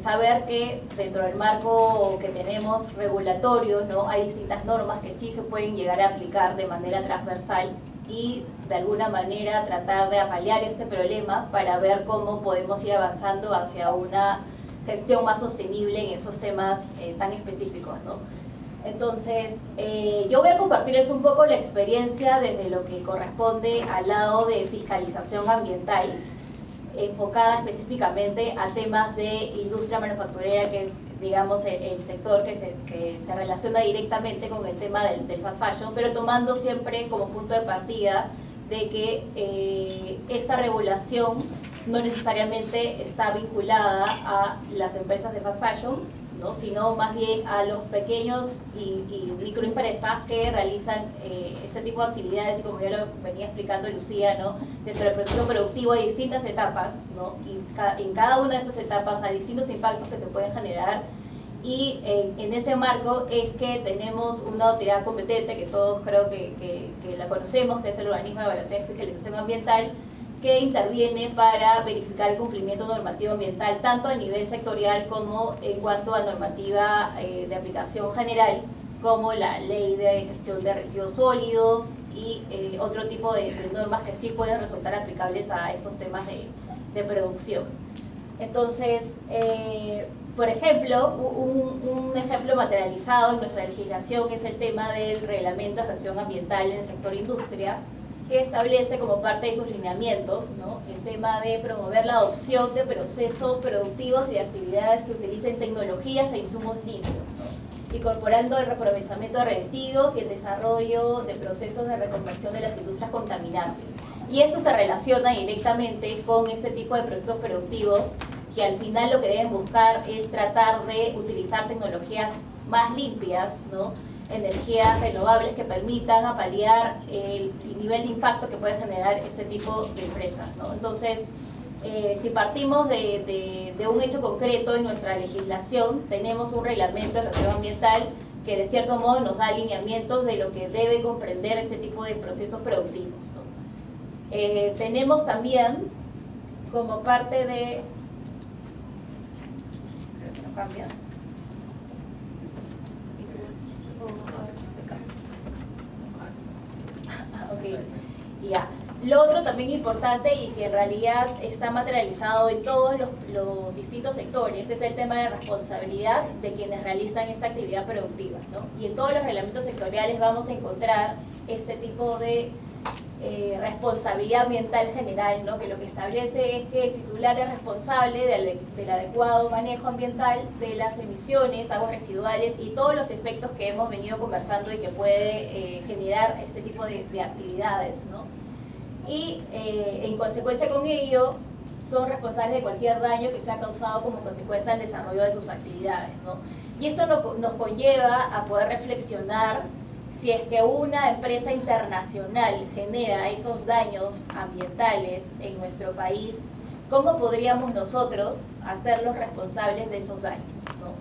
saber que dentro del marco que tenemos regulatorio, ¿no?, hay distintas normas que sí se pueden llegar a aplicar de manera transversal y de alguna manera tratar de paliar este problema para ver cómo podemos ir avanzando hacia una gestión más sostenible en esos temas tan específicos, ¿no? Entonces, yo voy a compartirles un poco la experiencia desde lo que corresponde al lado de fiscalización ambiental, enfocada específicamente a temas de industria manufacturera, que es, digamos, el sector que se relaciona directamente con el tema del fast fashion, pero tomando siempre como punto de partida de que esta regulación no necesariamente está vinculada a las empresas de fast fashion, ¿no?, sino más bien a los pequeños y microempresas que realizan este tipo de actividades, y como ya lo venía explicando Lucía, ¿no?, dentro del proceso productivo hay distintas etapas, ¿no?, y en cada una de esas etapas hay distintos impactos que se pueden generar, y en ese marco es que tenemos una autoridad competente que todos creo que la conocemos, que es el Organismo de Evaluación y Fiscalización Ambiental, que interviene para verificar el cumplimiento normativo ambiental, tanto a nivel sectorial como en cuanto a normativa de aplicación general, como la Ley de Gestión de Residuos Sólidos y otro tipo de normas que sí pueden resultar aplicables a estos temas de producción. Entonces, por ejemplo, un ejemplo materializado en nuestra legislación es el tema del Reglamento de Gestión Ambiental en el sector industria, que establece como parte de sus lineamientos, ¿no?, el tema de promover la adopción de procesos productivos y de actividades que utilicen tecnologías e insumos limpios, ¿no?, incorporando el reaprovechamiento de residuos y el desarrollo de procesos de reconversión de las industrias contaminantes. Y esto se relaciona directamente con este tipo de procesos productivos que al final lo que deben buscar es tratar de utilizar tecnologías más limpias, ¿no?, energías renovables que permitan paliar el nivel de impacto que puede generar este tipo de empresas, ¿no? Entonces, si partimos de un hecho concreto en nuestra legislación, tenemos un reglamento de gestión ambiental que de cierto modo nos da alineamientos de lo que debe comprender este tipo de procesos productivos, ¿no? Tenemos también como parte de... Creo que no cambia. Okay. Ya. Lo otro también importante y que en realidad está materializado en todos los distintos sectores es el tema de responsabilidad de quienes realizan esta actividad productiva, ¿no? Y en todos los reglamentos sectoriales vamos a encontrar este tipo de responsabilidad ambiental general, ¿no?, que lo que establece es que el titular es responsable del adecuado manejo ambiental de las emisiones, aguas residuales y todos los efectos que hemos venido conversando y que puede generar este tipo de actividades, ¿no? Y en consecuencia con ello son responsables de cualquier daño que sea causado como consecuencia del desarrollo de sus actividades, ¿no? Y esto nos conlleva a poder reflexionar si es que una empresa internacional genera esos daños ambientales en nuestro país, ¿cómo podríamos nosotros hacerlos responsables de esos daños, ¿no?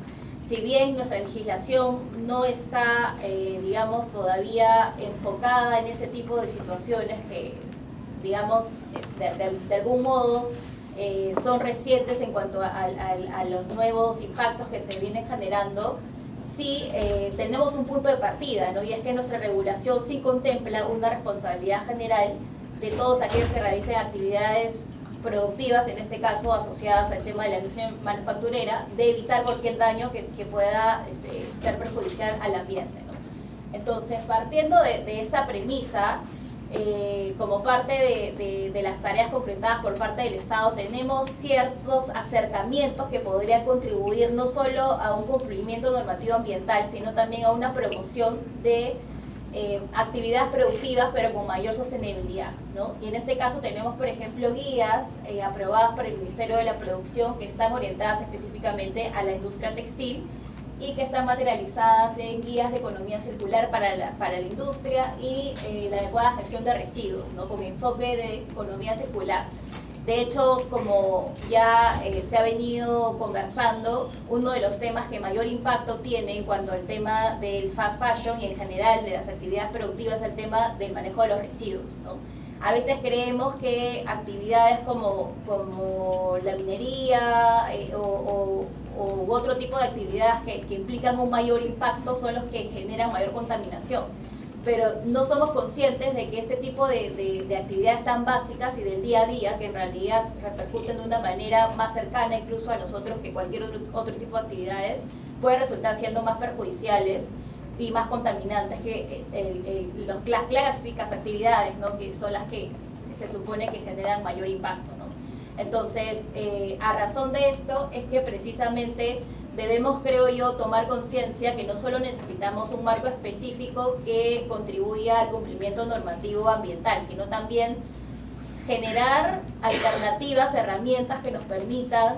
Si bien nuestra legislación no está, digamos, todavía enfocada en ese tipo de situaciones que, digamos, de algún modo son recientes en cuanto a los nuevos impactos que se vienen generando, sí tenemos un punto de partida, ¿no? Y es que nuestra regulación sí contempla una responsabilidad general de todos aquellos que realicen actividades productivas, en este caso asociadas al tema de la industria manufacturera, de evitar cualquier daño que pueda ser perjudicial al ambiente, ¿no? Entonces, partiendo de esta premisa, como parte de las tareas concretadas por parte del Estado, tenemos ciertos acercamientos que podrían contribuir no solo a un cumplimiento normativo ambiental, sino también a una promoción de actividades productivas, pero con mayor sostenibilidad, ¿no? Y en este caso tenemos, por ejemplo, guías aprobadas por el Ministerio de la Producción que están orientadas específicamente a la industria textil y que están materializadas en guías de economía circular para la industria y la adecuada gestión de residuos, ¿no?, con enfoque de economía circular. De hecho, como ya se ha venido conversando, uno de los temas que mayor impacto tiene en cuanto al tema del fast fashion y en general de las actividades productivas es el tema del manejo de los residuos, ¿no? A veces creemos que actividades como la minería u otro tipo de actividades que implican un mayor impacto son los que generan mayor contaminación. Pero no somos conscientes de que este tipo de actividades tan básicas y del día a día, que en realidad repercuten de una manera más cercana incluso a nosotros que cualquier otro tipo de actividades, pueden resultar siendo más perjudiciales y más contaminantes que las clásicas actividades, ¿no? Que son las que se supone que generan mayor impacto, ¿no? Entonces, a razón de esto es que precisamente debemos, creo yo, tomar conciencia que no solo necesitamos un marco específico que contribuya al cumplimiento normativo ambiental, sino también generar alternativas, herramientas que nos permitan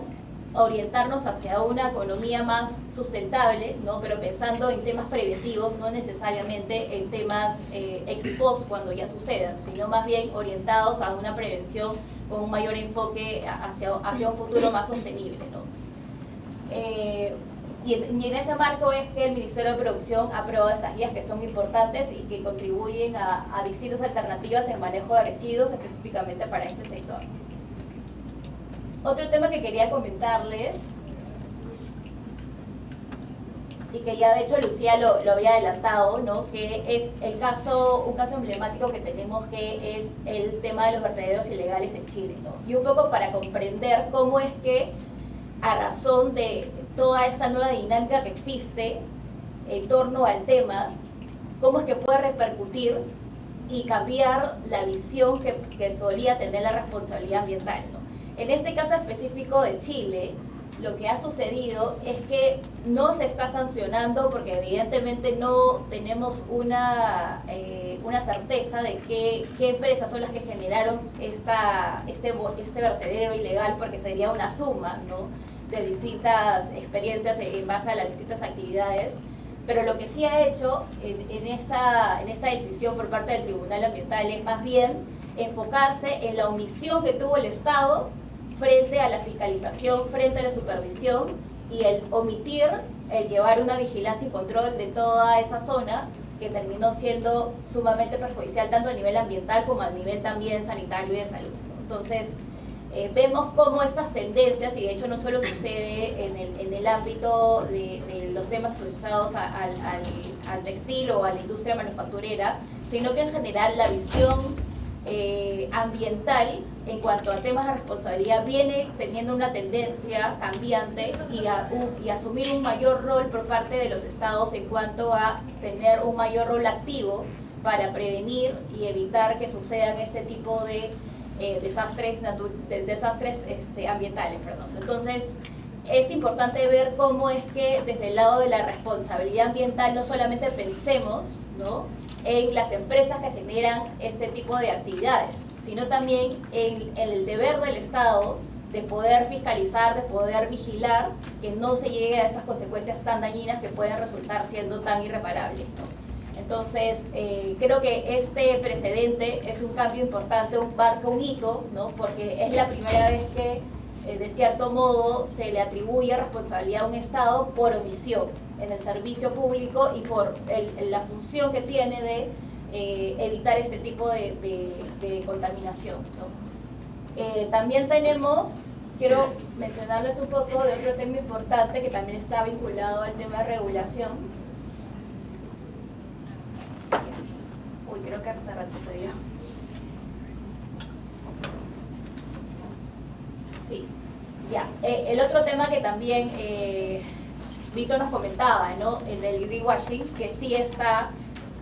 orientarnos hacia una economía más sustentable, ¿no? Pero pensando en temas preventivos, no necesariamente en temas ex post cuando ya sucedan, sino más bien orientados a una prevención con un mayor enfoque hacia un futuro más sostenible, ¿no? Y en ese marco es que el Ministerio de Producción ha aprobado estas guías que son importantes y que contribuyen a distintas alternativas en manejo de residuos específicamente para este sector. Otro tema que quería comentarles, y que ya de hecho Lucía lo había adelantado, ¿no? Que es un caso emblemático que tenemos, que es el tema de los vertederos ilegales en Chile, ¿no? Y un poco para comprender cómo es que, a razón de toda esta nueva dinámica que existe en torno al tema, cómo es que puede repercutir y cambiar la visión que solía tener la responsabilidad ambiental, ¿no? En este caso específico de Chile, lo que ha sucedido es que no se está sancionando porque evidentemente no tenemos una certeza de qué empresas son las que generaron este vertedero ilegal, porque sería una suma, ¿no?, de distintas experiencias en base a las distintas actividades. Pero lo que sí ha hecho en esta decisión por parte del Tribunal Ambiental es más bien enfocarse en la omisión que tuvo el Estado frente a la fiscalización, frente a la supervisión, y el omitir el llevar una vigilancia y control de toda esa zona, que terminó siendo sumamente perjudicial tanto a nivel ambiental como a nivel también sanitario y de salud, ¿no? Entonces, vemos cómo estas tendencias, y de hecho no solo sucede en el ámbito de los temas asociados al textil o a la industria manufacturera, sino que en general la visión ambiental en cuanto a temas de responsabilidad viene teniendo una tendencia cambiante y asumir un mayor rol por parte de los estados en cuanto a tener un mayor rol activo para prevenir y evitar que sucedan este tipo de desastres ambientales, perdón. Entonces, es importante ver cómo es que desde el lado de la responsabilidad ambiental no solamente pensemos, ¿no?, en las empresas que generan este tipo de actividades, sino también en el deber del Estado de poder fiscalizar, de poder vigilar que no se llegue a estas consecuencias tan dañinas que pueden resultar siendo tan irreparables, ¿no? Entonces, creo que este precedente es un cambio importante, marca un hito, ¿no?, porque es la primera vez que, de cierto modo, se le atribuye responsabilidad a un Estado por omisión en el servicio público y por la función que tiene de evitar este tipo de contaminación, ¿no? También quiero mencionarles un poco de otro tema importante que también está vinculado al tema de regulación. Uy, creo que hace rato se dio. Sí, ya. El otro tema que también Vito nos comentaba, ¿no?, el del greenwashing, que sí está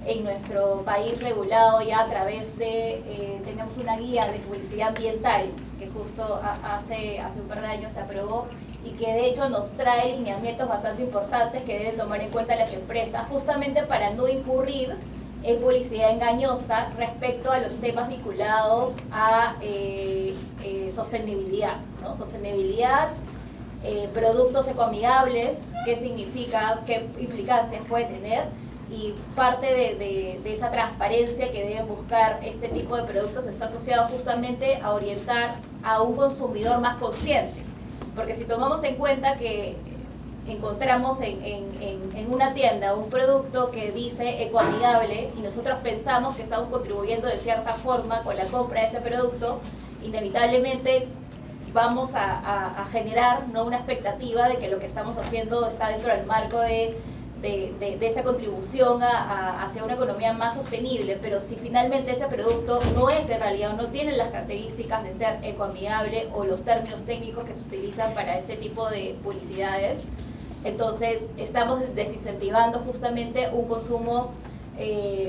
en nuestro país regulado ya a través de, tenemos una guía de publicidad ambiental que justo hace un par de años se aprobó y que de hecho nos trae lineamientos bastante importantes que deben tomar en cuenta las empresas, justamente para no incurrir en publicidad engañosa respecto a los temas vinculados a sostenibilidad, ¿no? Sostenibilidad, productos ecoamigables, qué significa, qué implicancias puede tener, y parte de esa transparencia que deben buscar este tipo de productos está asociado justamente a orientar a un consumidor más consciente. Porque si tomamos en cuenta que encontramos en una tienda un producto que dice ecoamigable y nosotros pensamos que estamos contribuyendo de cierta forma con la compra de ese producto, inevitablemente vamos a generar, ¿no?, una expectativa de que lo que estamos haciendo está dentro del marco de esa contribución hacia una economía más sostenible. Pero si finalmente ese producto no es de realidad o no tiene las características de ser ecoamigable o los términos técnicos que se utilizan para este tipo de publicidades, entonces estamos desincentivando justamente un consumo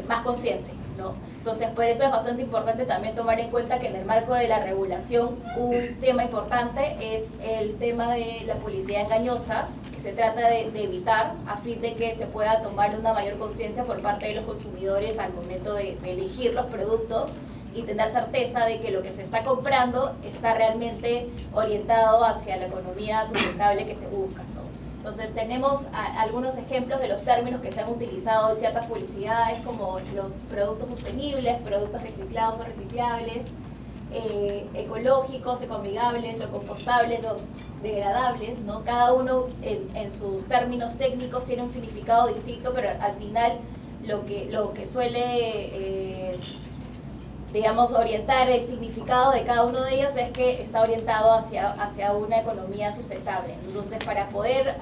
más consciente, ¿no? Entonces, por eso es bastante importante también tomar en cuenta que en el marco de la regulación un tema importante es el tema de la publicidad engañosa, que se trata de evitar a fin de que se pueda tomar una mayor conciencia por parte de los consumidores al momento de elegir los productos y tener certeza de que lo que se está comprando está realmente orientado hacia la economía sustentable que se busca, ¿no? Entonces tenemos algunos ejemplos de los términos que se han utilizado en ciertas publicidades, como los productos sostenibles, productos reciclados o reciclables, ecológicos, ecoamigables, los compostables, los degradables, ¿no? Cada uno en sus términos técnicos tiene un significado distinto, pero al final lo que suele digamos, orientar el significado de cada uno de ellos es que está orientado hacia una economía sustentable. Entonces, para poder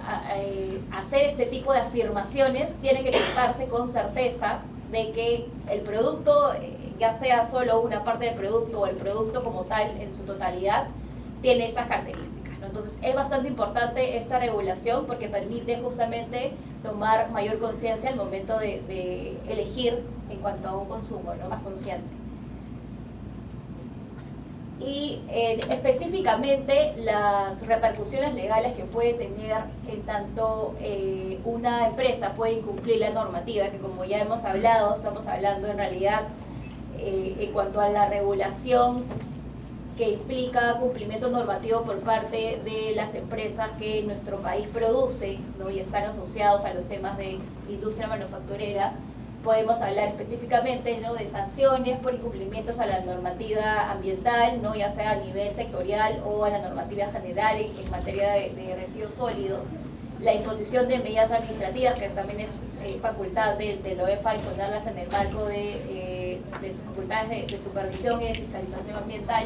hacer este tipo de afirmaciones, tiene que contarse con certeza de que el producto, ya sea solo una parte del producto o el producto como tal en su totalidad, tiene esas características, ¿no? Entonces, es bastante importante esta regulación porque permite justamente tomar mayor conciencia al momento de elegir en cuanto a un consumo, ¿no?, más consciente. Y específicamente las repercusiones legales que puede tener en tanto una empresa puede incumplir la normativa, que como ya hemos hablado, estamos hablando en realidad en cuanto a la regulación que implica cumplimiento normativo por parte de las empresas que en nuestro país producen, ¿no?, y están asociados a los temas de industria manufacturera. Podemos hablar específicamente, ¿no?, de sanciones por incumplimientos a la normativa ambiental, ¿no?, ya sea a nivel sectorial o a la normativa general en materia de residuos sólidos. La imposición de medidas administrativas, que también es facultad de la OEFA imponerlas en el marco de sus facultades de supervisión y de fiscalización ambiental.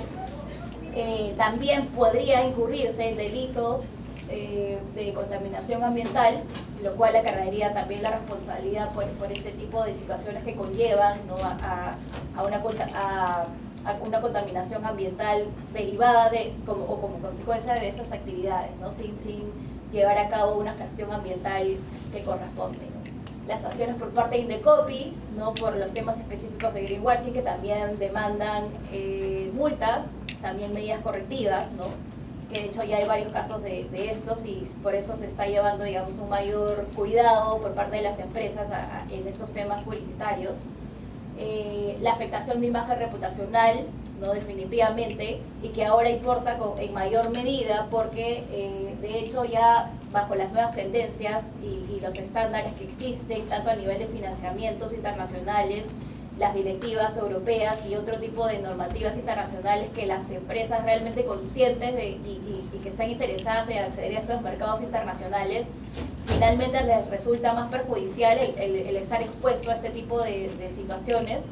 También podría incurrirse en delitos de contaminación ambiental, lo cual acarrearía también la responsabilidad por este tipo de situaciones que conllevan, ¿no?, a una contaminación ambiental derivada o como consecuencia de esas actividades, ¿no?, sin llevar a cabo una gestión ambiental que corresponde, ¿no? Las sanciones por parte de Indecopi, ¿no?, por los temas específicos de greenwashing, que también demandan multas, también medidas correctivas, ¿no?, que de hecho ya hay varios casos de estos y por eso se está llevando, digamos, un mayor cuidado por parte de las empresas en estos temas publicitarios. La afectación de imagen reputacional, ¿no?, definitivamente, y que ahora importa en mayor medida porque de hecho ya bajo las nuevas tendencias y los estándares que existen, tanto a nivel de financiamientos internacionales, las directivas europeas y otro tipo de normativas internacionales, que las empresas realmente conscientes y que están interesadas en acceder a esos mercados internacionales, finalmente les resulta más perjudicial el estar expuesto a este tipo de situaciones,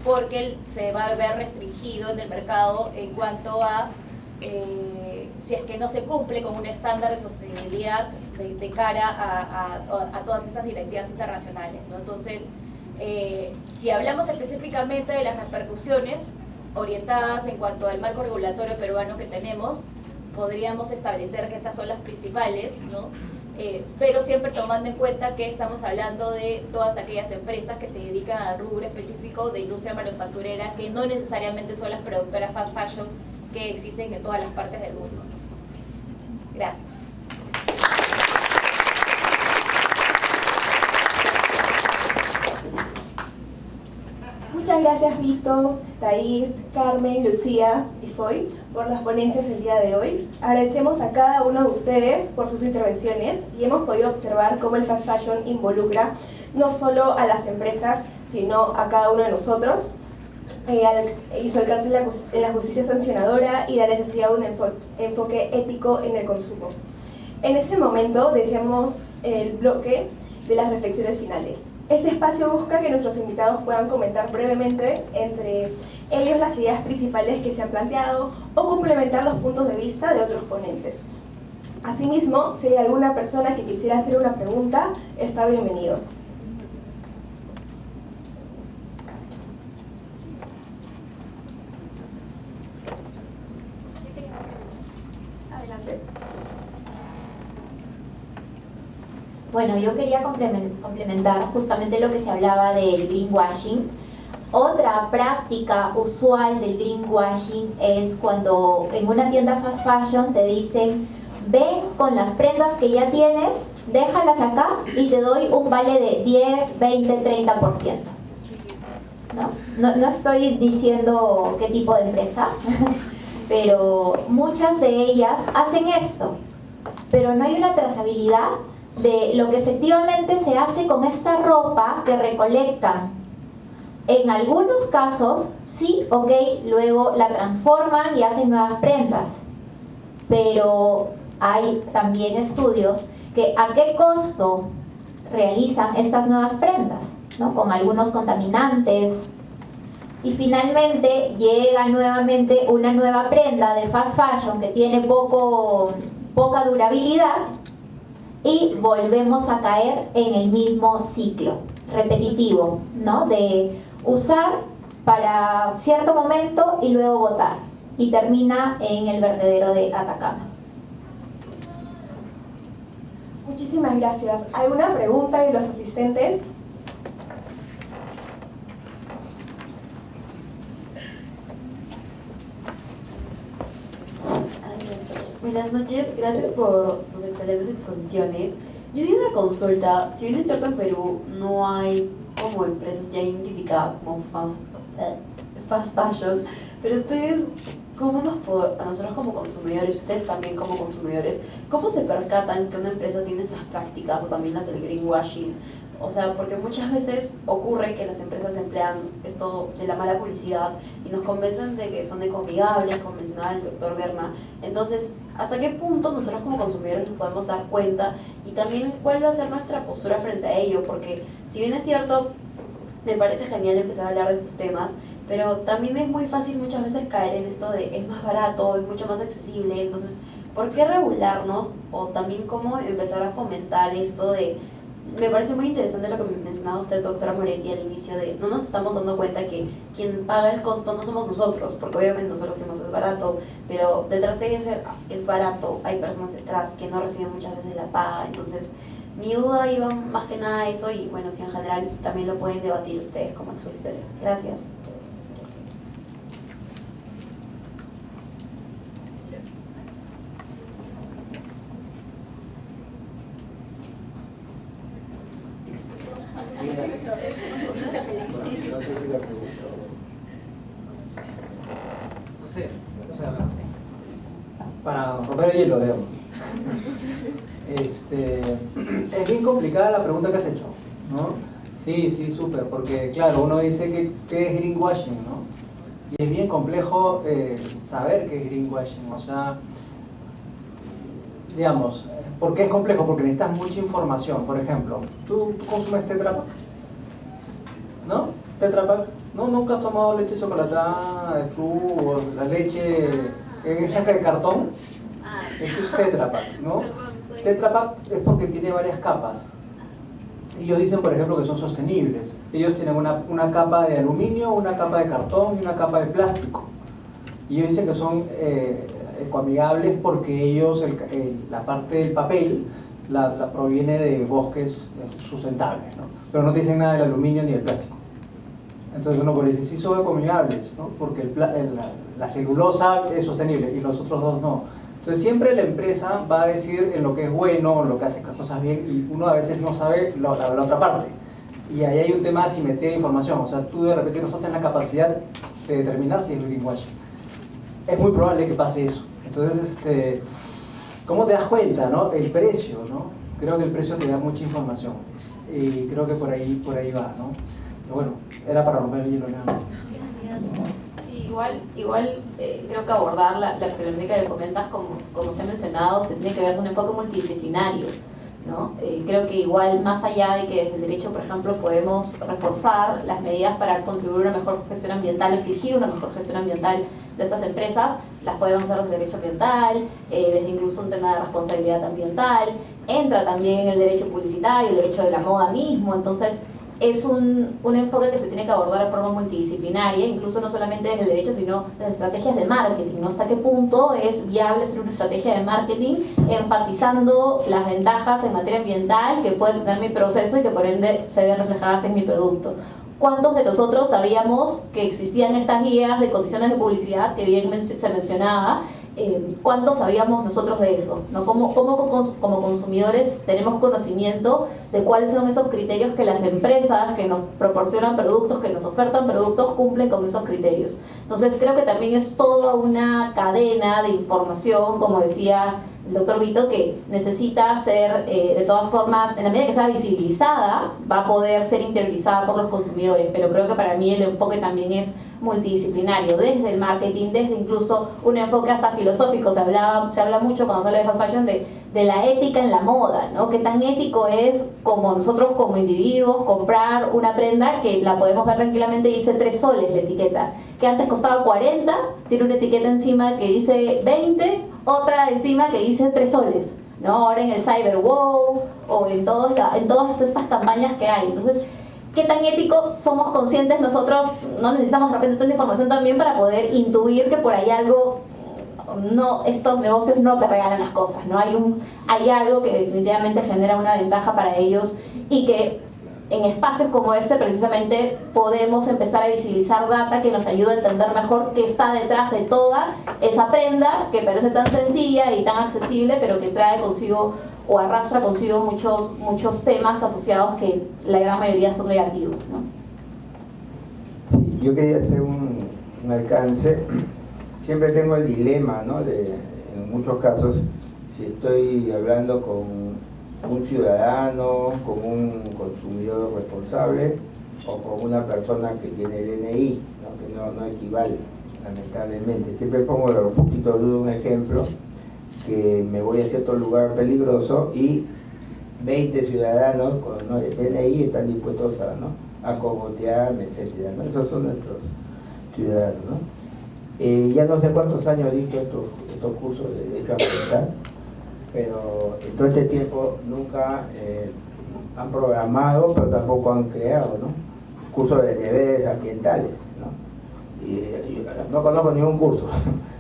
porque se va a ver restringido en el mercado en cuanto a si es que no se cumple con un estándar de sostenibilidad de cara a todas estas directivas internacionales, ¿no? Entonces, si hablamos específicamente de las repercusiones orientadas en cuanto al marco regulatorio peruano que tenemos, podríamos establecer que estas son las principales, ¿no? Pero siempre tomando en cuenta que estamos hablando de todas aquellas empresas que se dedican al rubro específico de industria manufacturera, que no necesariamente son las productoras fast fashion que existen en todas las partes del mundo. Gracias. Muchas gracias, Vito, Thais, Carmen, Lucía y Foy por las ponencias el día de hoy. Agradecemos a cada uno de ustedes por sus intervenciones y hemos podido observar cómo el fast fashion involucra no solo a las empresas, sino a cada uno de nosotros. y su alcance en la justicia sancionadora y la necesidad de un enfoque ético en el consumo. En este momento deseamos el bloque de las reflexiones finales. Este espacio busca que nuestros invitados puedan comentar brevemente entre ellos las ideas principales que se han planteado o complementar los puntos de vista de otros ponentes. Asimismo, si hay alguna persona que quisiera hacer una pregunta, está bienvenido. Adelante. Bueno, yo quería complementar justamente lo que se hablaba del greenwashing. Otra práctica usual del greenwashing es cuando en una tienda fast fashion te dicen: ven con las prendas que ya tienes, déjalas acá y te doy un vale de 10, 20, 30%. No estoy diciendo qué tipo de empresa, pero muchas de ellas hacen esto. Pero no hay una trazabilidad de lo que efectivamente se hace con esta ropa que recolectan. En algunos casos, sí, ok, luego la transforman y hacen nuevas prendas. Pero hay también estudios que a qué costo realizan estas nuevas prendas, ¿no? Con algunos contaminantes. Y finalmente llega nuevamente una nueva prenda de fast fashion que tiene poca durabilidad y volvemos a caer en el mismo ciclo repetitivo, ¿no? De usar para cierto momento y luego botar, y termina en el vertedero de Atacama. Muchísimas gracias. ¿Alguna pregunta de los asistentes? Buenas noches, gracias por sus excelentes exposiciones. Yo di una consulta. Si bien es cierto, en Perú no hay como empresas ya identificadas como fast fashion, pero ustedes, a nosotros como consumidores, ustedes también como consumidores, ¿cómo se percatan que una empresa tiene estas prácticas o también las del greenwashing? O sea, porque muchas veces ocurre que las empresas emplean esto de la mala publicidad y nos convencen de que son ecoamigables, como mencionaba el doctor Berna. Entonces, ¿hasta qué punto nosotros como consumidores nos podemos dar cuenta? Y también, ¿cuál va a ser nuestra postura frente a ello? Porque, si bien es cierto, me parece genial empezar a hablar de estos temas, pero también es muy fácil muchas veces caer en esto de es más barato, es mucho más accesible. Entonces, ¿por qué regularnos? O también cómo empezar a fomentar esto de... Me parece muy interesante lo que mencionaba usted, doctora Moretti, al inicio de no nos estamos dando cuenta que quien paga el costo no somos nosotros, porque obviamente nosotros decimos es barato, pero detrás de ese es barato, hay personas detrás que no reciben muchas veces la paga. Entonces, mi duda iba más que nada a eso y bueno, si en general también lo pueden debatir ustedes como expositores. Gracias. No sé, o sea, para romper el hielo, digamos. Es bien complicada la pregunta que has hecho, ¿no? Sí, súper, porque claro, uno dice que es greenwashing, ¿no? Y es bien complejo saber qué es greenwashing, o sea, digamos, ¿por qué es complejo? Porque necesitas mucha información. Por ejemplo, ¿tú consumes Tetra Pak? ¿No? ¿Tetra Pak? ¿No? ¿Nunca has tomado leche chocolatada, de flu, la leche en esa de cartón? Eso es Tetra Pak, ¿no? Tetra Pak es porque tiene varias capas. Ellos dicen, por ejemplo, que son sostenibles. Ellos tienen una capa de aluminio, una capa de cartón y una capa de plástico. Y ellos dicen que son ecoamigables porque ellos, la parte del papel, la proviene de bosques sustentables, ¿no? Pero no te dicen nada del aluminio ni del plástico. Entonces uno puede decir, sí son ecoamigables, ¿no? Porque la celulosa es sostenible y los otros dos no. Entonces siempre la empresa va a decir en lo que es bueno, en lo que hace las cosas bien, y uno a veces no sabe la otra parte. Y ahí hay un tema de asimetría de información, o sea, tú de repente no estás en la capacidad de determinar si es greenwashing. Es muy probable que pase eso. Entonces, ¿cómo te das cuenta, no? El precio, ¿no? Creo que el precio te da mucha información. Y creo que por ahí va, ¿no? Pero bueno, era para romper el hielo nada más. Sí, igual creo que abordar la problemática que comentas, como se ha mencionado, se tiene que ver con un enfoque multidisciplinario, ¿no? Creo que igual, más allá de que desde el derecho, por ejemplo, podemos reforzar las medidas para contribuir a una mejor gestión ambiental, exigir una mejor gestión ambiental de estas empresas, las podemos hacer desde el derecho ambiental, desde incluso un tema de responsabilidad ambiental, entra también el derecho publicitario, el derecho de la moda mismo. Entonces es un enfoque que se tiene que abordar de forma multidisciplinaria, incluso no solamente desde el derecho, sino desde estrategias de marketing, ¿no? Hasta qué punto es viable hacer una estrategia de marketing enfatizando las ventajas en materia ambiental que puede tener mi proceso y que por ende se ven reflejadas en mi producto. ¿Cuántos de nosotros sabíamos que existían estas guías de condiciones de publicidad que bien se mencionaba? ¿Cuánto sabíamos nosotros de eso? ¿No? ¿Cómo como consumidores tenemos conocimiento de cuáles son esos criterios que las empresas que nos proporcionan productos, que nos ofertan productos, cumplen con esos criterios? Entonces creo que también es toda una cadena de información, como decía el doctor Vito, que necesita ser, de todas formas, en la medida que sea visibilizada, va a poder ser interiorizada por los consumidores, pero creo que para mí el enfoque también es multidisciplinario, desde el marketing, desde incluso un enfoque hasta filosófico. Se habla mucho cuando se habla de fast fashion de la ética en la moda, ¿no? Qué tan ético es como nosotros como individuos comprar una prenda que la podemos ver tranquilamente y dice 3 soles la etiqueta, que antes costaba 40, tiene una etiqueta encima que dice 20, otra encima que dice 3 soles, ¿no? Ahora en el CyberWow o en todas estas campañas que hay. Entonces, ¿qué tan ético somos conscientes nosotros? No necesitamos de repente tanta información también para poder intuir que por ahí algo, no, estos negocios no te regalan las cosas, ¿no? Hay algo que definitivamente genera una ventaja para ellos y que en espacios como este precisamente podemos empezar a visibilizar data que nos ayuda a entender mejor qué está detrás de toda esa prenda que parece tan sencilla y tan accesible, pero que trae consigo o arrastra consigo muchos temas asociados que la gran mayoría son negativos, ¿no? Sí, yo quería hacer un alcance. Siempre tengo el dilema, ¿no? En muchos casos, si estoy hablando con un ciudadano, con un consumidor responsable o con una persona que tiene DNI, ¿no? Que no equivale, lamentablemente. Siempre pongo un poquito de un ejemplo, que me voy a cierto lugar peligroso y 20 ciudadanos con DNI están dispuestos a cogotearme, etcétera, ¿no? Esos son nuestros ciudadanos, ¿no? Ya no sé cuántos años he dicto estos cursos de derecho ambiental, pero en todo este tiempo nunca han programado, pero tampoco han creado, ¿no? Cursos de deberes ambientales, ¿no? Y yo no conozco ningún curso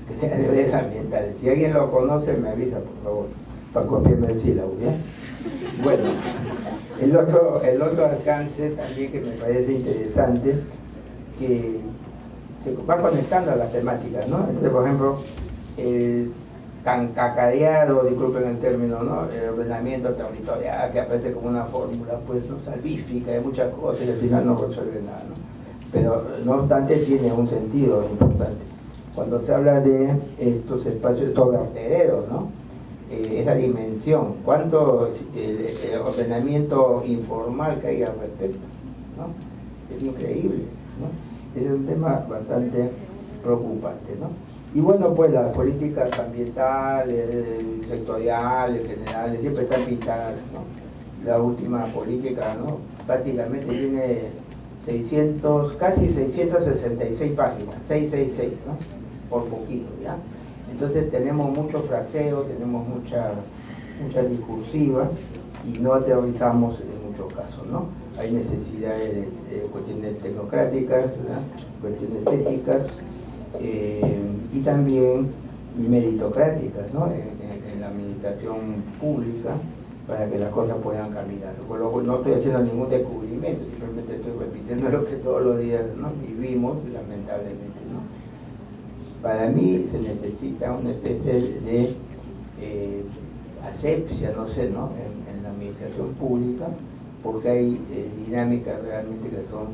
que sea de deberes ambientales. Si alguien lo conoce, me avisa, por favor, para copiarme el sílabo, ¿ya? Bueno, el otro alcance también que me parece interesante, que se va conectando a las temáticas, ¿no? Entonces, por ejemplo, tan cacareado, disculpen el término, ¿no? El ordenamiento territorial, que aparece como una fórmula, pues, ¿no? Salvífica de muchas cosas y al final no resuelve nada, ¿no? Pero, no obstante, tiene un sentido importante. Cuando se habla de estos espacios, estos vertederos, ¿no? Esa dimensión, cuánto el ordenamiento informal que hay al respecto, ¿no? Es increíble, ¿no? Es un tema bastante preocupante, ¿no? Y bueno, pues las políticas ambientales, sectoriales, generales, siempre están pintadas, ¿no? La última política, ¿no? Prácticamente tiene casi 666 páginas, 666, ¿no? Por poquito, ¿ya? Entonces tenemos mucho fraseo, tenemos mucha discursiva y no aterrizamos en muchos casos, ¿no? Hay necesidades de cuestiones tecnocráticas, ¿no? Cuestiones éticas y también meritocráticas, ¿no? En la administración pública para que las cosas puedan caminar. Luego, no estoy haciendo ningún descubrimiento, simplemente estoy repitiendo lo que todos los días, ¿no? Vivimos, lamentablemente, ¿no? Para mí se necesita una especie de asepsia, no sé, ¿no? En la administración pública, porque hay dinámicas realmente que son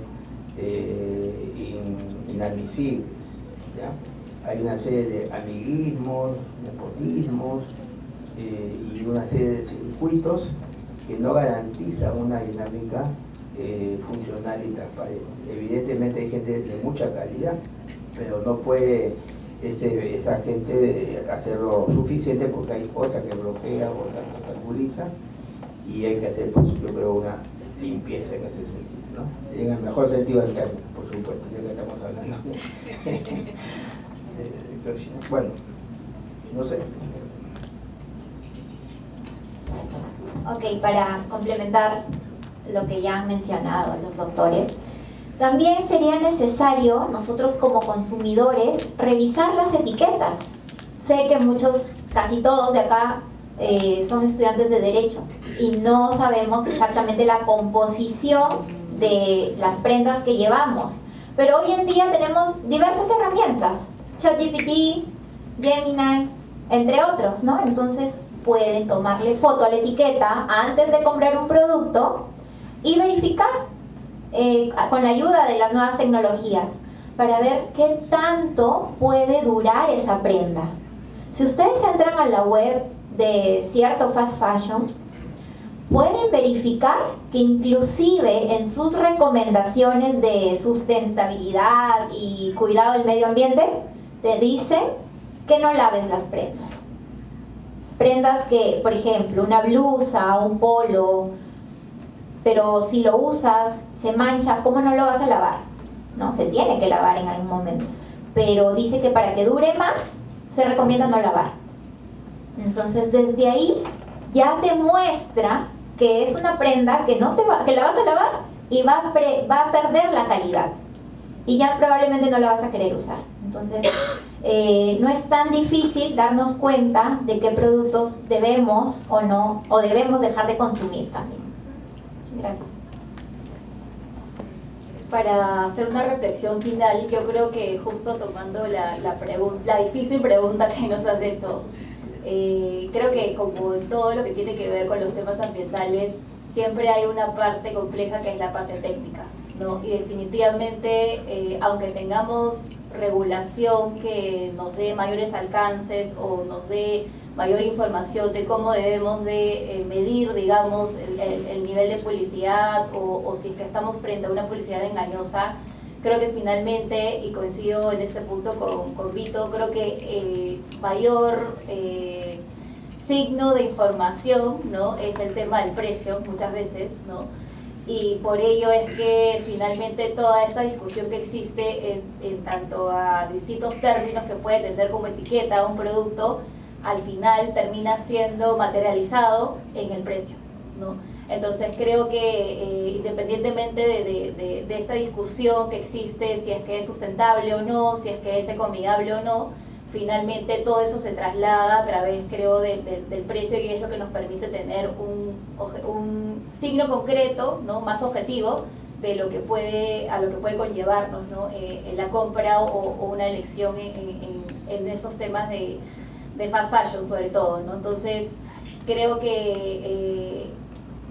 inadmisibles, ¿ya? Hay una serie de amiguismos, nepotismos y una serie de circuitos que no garantizan una dinámica funcional y transparente. Evidentemente hay gente de mucha calidad, pero no puede esa gente hacerlo suficiente porque hay cosas que bloquean, cosas que obstaculizan, y hay que hacer, pues, yo creo, una limpieza en ese sentido, ¿no? En el mejor sentido del término, por supuesto, ya que estamos hablando de bueno, no sé. Ok, para complementar lo que ya han mencionado los doctores, también sería necesario nosotros como consumidores revisar las etiquetas. Sé que muchos, casi todos de acá son estudiantes de Derecho y no sabemos exactamente la composición de las prendas que llevamos, pero hoy en día tenemos diversas herramientas, ChatGPT, Gemini, entre otros, ¿no? Entonces pueden tomarle foto a la etiqueta antes de comprar un producto y verificar con la ayuda de las nuevas tecnologías para ver qué tanto puede durar esa prenda. Si ustedes entran a la web de cierto fast fashion, pueden verificar que inclusive en sus recomendaciones de sustentabilidad y cuidado del medio ambiente, te dicen que no laves las prendas. Prendas que, por ejemplo, una blusa, un polo, pero si lo usas, se mancha, ¿cómo no lo vas a lavar? ¿No? Se tiene que lavar en algún momento. Pero dice que para que dure más, se recomienda no lavar. Entonces, desde ahí ya te muestra que es una prenda que, que la vas a lavar y va a perder la calidad. Y ya probablemente no la vas a querer usar. Entonces, no es tan difícil darnos cuenta de qué productos debemos o no, o debemos dejar de consumir también. Gracias. Para hacer una reflexión final, yo creo que justo tomando la difícil pregunta que nos has hecho, creo que como en todo lo que tiene que ver con los temas ambientales, siempre hay una parte compleja que es la parte técnica, ¿no? Y definitivamente, aunque tengamos regulación que nos dé mayores alcances o nos dé mayor información de cómo debemos de medir, digamos, el nivel de publicidad o si es que estamos frente a una publicidad engañosa, creo que finalmente, y coincido en este punto con Vito, creo que el mayor signo de información, ¿no?, es el tema del precio muchas veces, ¿no? Y por ello es que finalmente toda esta discusión que existe en tanto a distintos términos que puede tener como etiqueta un producto, al final termina siendo materializado en el precio, ¿no? Entonces creo que independientemente de esta discusión que existe, si es que es sustentable o no, si es que es ecoamigable o no, finalmente todo eso se traslada a través, creo, del precio, y es lo que nos permite tener un signo concreto, ¿no?, más objetivo de lo que puede conllevarnos, ¿no?, en la compra o una elección en esos temas de fast fashion sobre todo, ¿no? Entonces creo que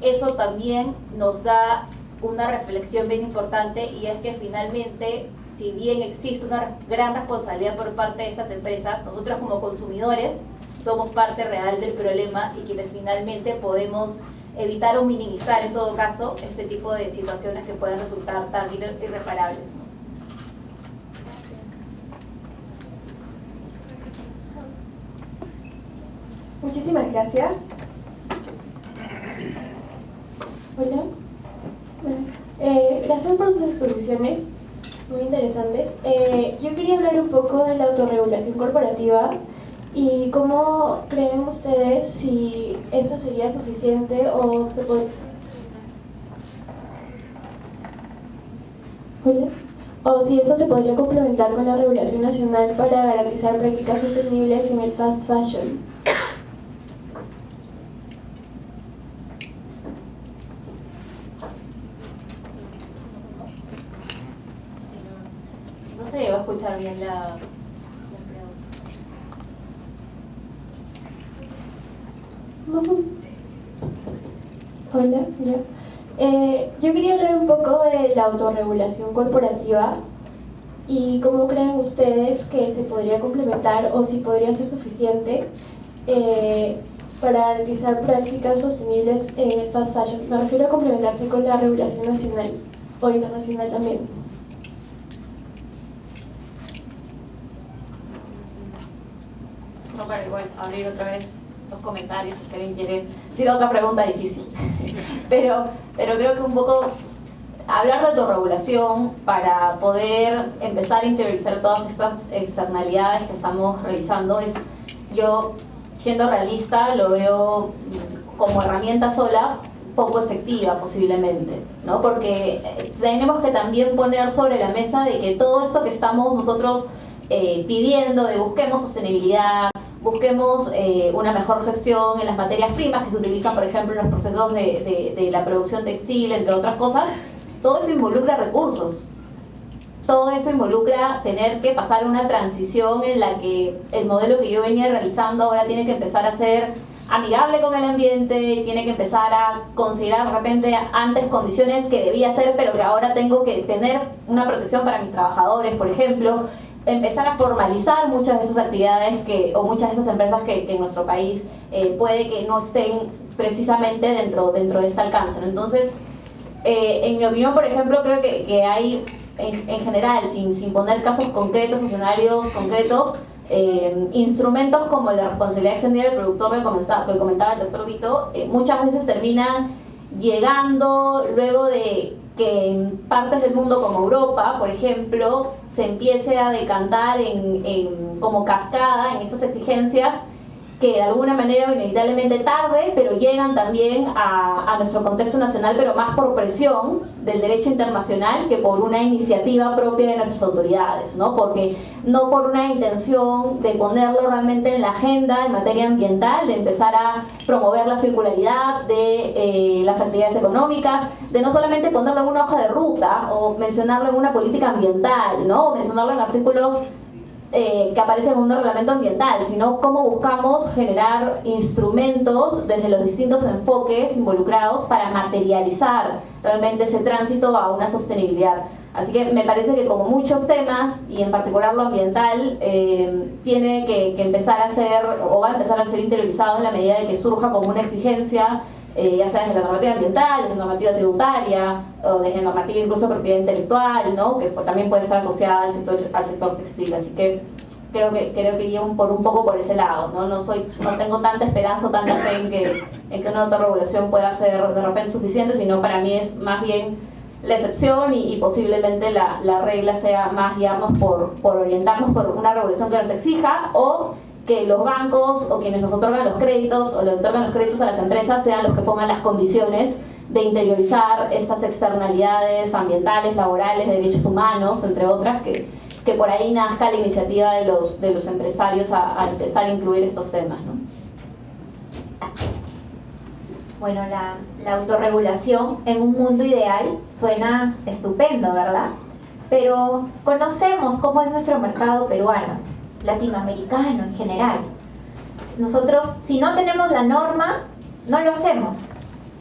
eso también nos da una reflexión bien importante, y es que finalmente, si bien existe una gran responsabilidad por parte de estas empresas, nosotros como consumidores somos parte real del problema y quienes finalmente podemos evitar o minimizar en todo caso este tipo de situaciones que pueden resultar tan irreparables, ¿no? Muchísimas gracias. Hola. Gracias por sus exposiciones, muy interesantes. Yo quería hablar un poco de la autorregulación corporativa y cómo creen ustedes si esto sería suficiente o se puede... Hola. O si esto se podría complementar con la regulación nacional para garantizar prácticas sostenibles en el fast fashion. No se va a escuchar bien la pregunta. Hola, ya. Yo quería hablar un poco de la autorregulación corporativa y cómo creen ustedes que se podría complementar o si podría ser suficiente para garantizar prácticas sostenibles en el fast fashion? Me refiero a complementarse con la regulación nacional o internacional también. No, para igual abrir otra vez los comentarios si alguien quiere decir otra pregunta difícil. pero creo que un poco hablar de autorregulación para poder empezar a interiorizar todas estas externalidades que estamos realizando es, yo siendo realista lo veo como herramienta sola poco efectiva posiblemente, ¿no? Porque tenemos que también poner sobre la mesa de que todo esto que estamos nosotros pidiendo de busquemos sostenibilidad, busquemos una mejor gestión en las materias primas que se utilizan, por ejemplo, en los procesos de la producción textil, entre otras cosas, todo eso involucra recursos. Todo eso involucra tener que pasar una transición en la que el modelo que yo venía realizando ahora tiene que empezar a ser amigable con el ambiente, tiene que empezar a considerar de repente antes condiciones que debía hacer, pero que ahora tengo que tener una protección para mis trabajadores, por ejemplo. Empezar a formalizar muchas de esas actividades o muchas de esas empresas que en nuestro país puede que no estén precisamente dentro de este alcance, ¿no? Entonces, en mi opinión, por ejemplo, creo que hay, en general, sin poner casos concretos, escenarios concretos, instrumentos como el de responsabilidad extendida del productor que comentaba el doctor Vito, muchas veces terminan llegando luego de que en partes del mundo como Europa, por ejemplo, se empiece a decantar como cascada en estas exigencias que de alguna manera inevitablemente tarde, pero llegan también a nuestro contexto nacional, pero más por presión del derecho internacional que por una iniciativa propia de nuestras autoridades, ¿no? Porque no por una intención de ponerlo realmente en la agenda en materia ambiental, de empezar a promover la circularidad de las actividades económicas, de no solamente ponerlo en una hoja de ruta o mencionarlo en una política ambiental, ¿no? O mencionarlo en artículos que aparecen en un reglamento ambiental, sino cómo buscamos generar instrumentos desde los distintos enfoques involucrados para materializar realmente ese tránsito a una sostenibilidad. Así que me parece que como muchos temas, y en particular lo ambiental, tiene que empezar a ser, o va a empezar a ser interiorizado en la medida de que surja como una exigencia, ya sea desde la normativa ambiental, desde la normativa tributaria, o desde la normativa incluso de propiedad intelectual, ¿no? Que también puede estar asociada al sector textil. Así que creo que iría un poco por ese lado, ¿no? No tengo tanta esperanza o tanta fe en que una autorregulación pueda ser de repente suficiente, sino para mí es más bien la excepción y posiblemente la regla sea más guiarnos por orientarnos por una regulación que nos exija, o que los bancos o quienes nos otorgan los créditos o le otorgan los créditos a las empresas sean los que pongan las condiciones de interiorizar estas externalidades ambientales, laborales, de derechos humanos, entre otras, que por ahí nazca la iniciativa de los empresarios a empezar a incluir estos temas, ¿no? Bueno, la autorregulación en un mundo ideal suena estupendo, ¿verdad? Pero conocemos cómo es nuestro mercado peruano, latinoamericano en general. Nosotros, si no tenemos la norma, no lo hacemos.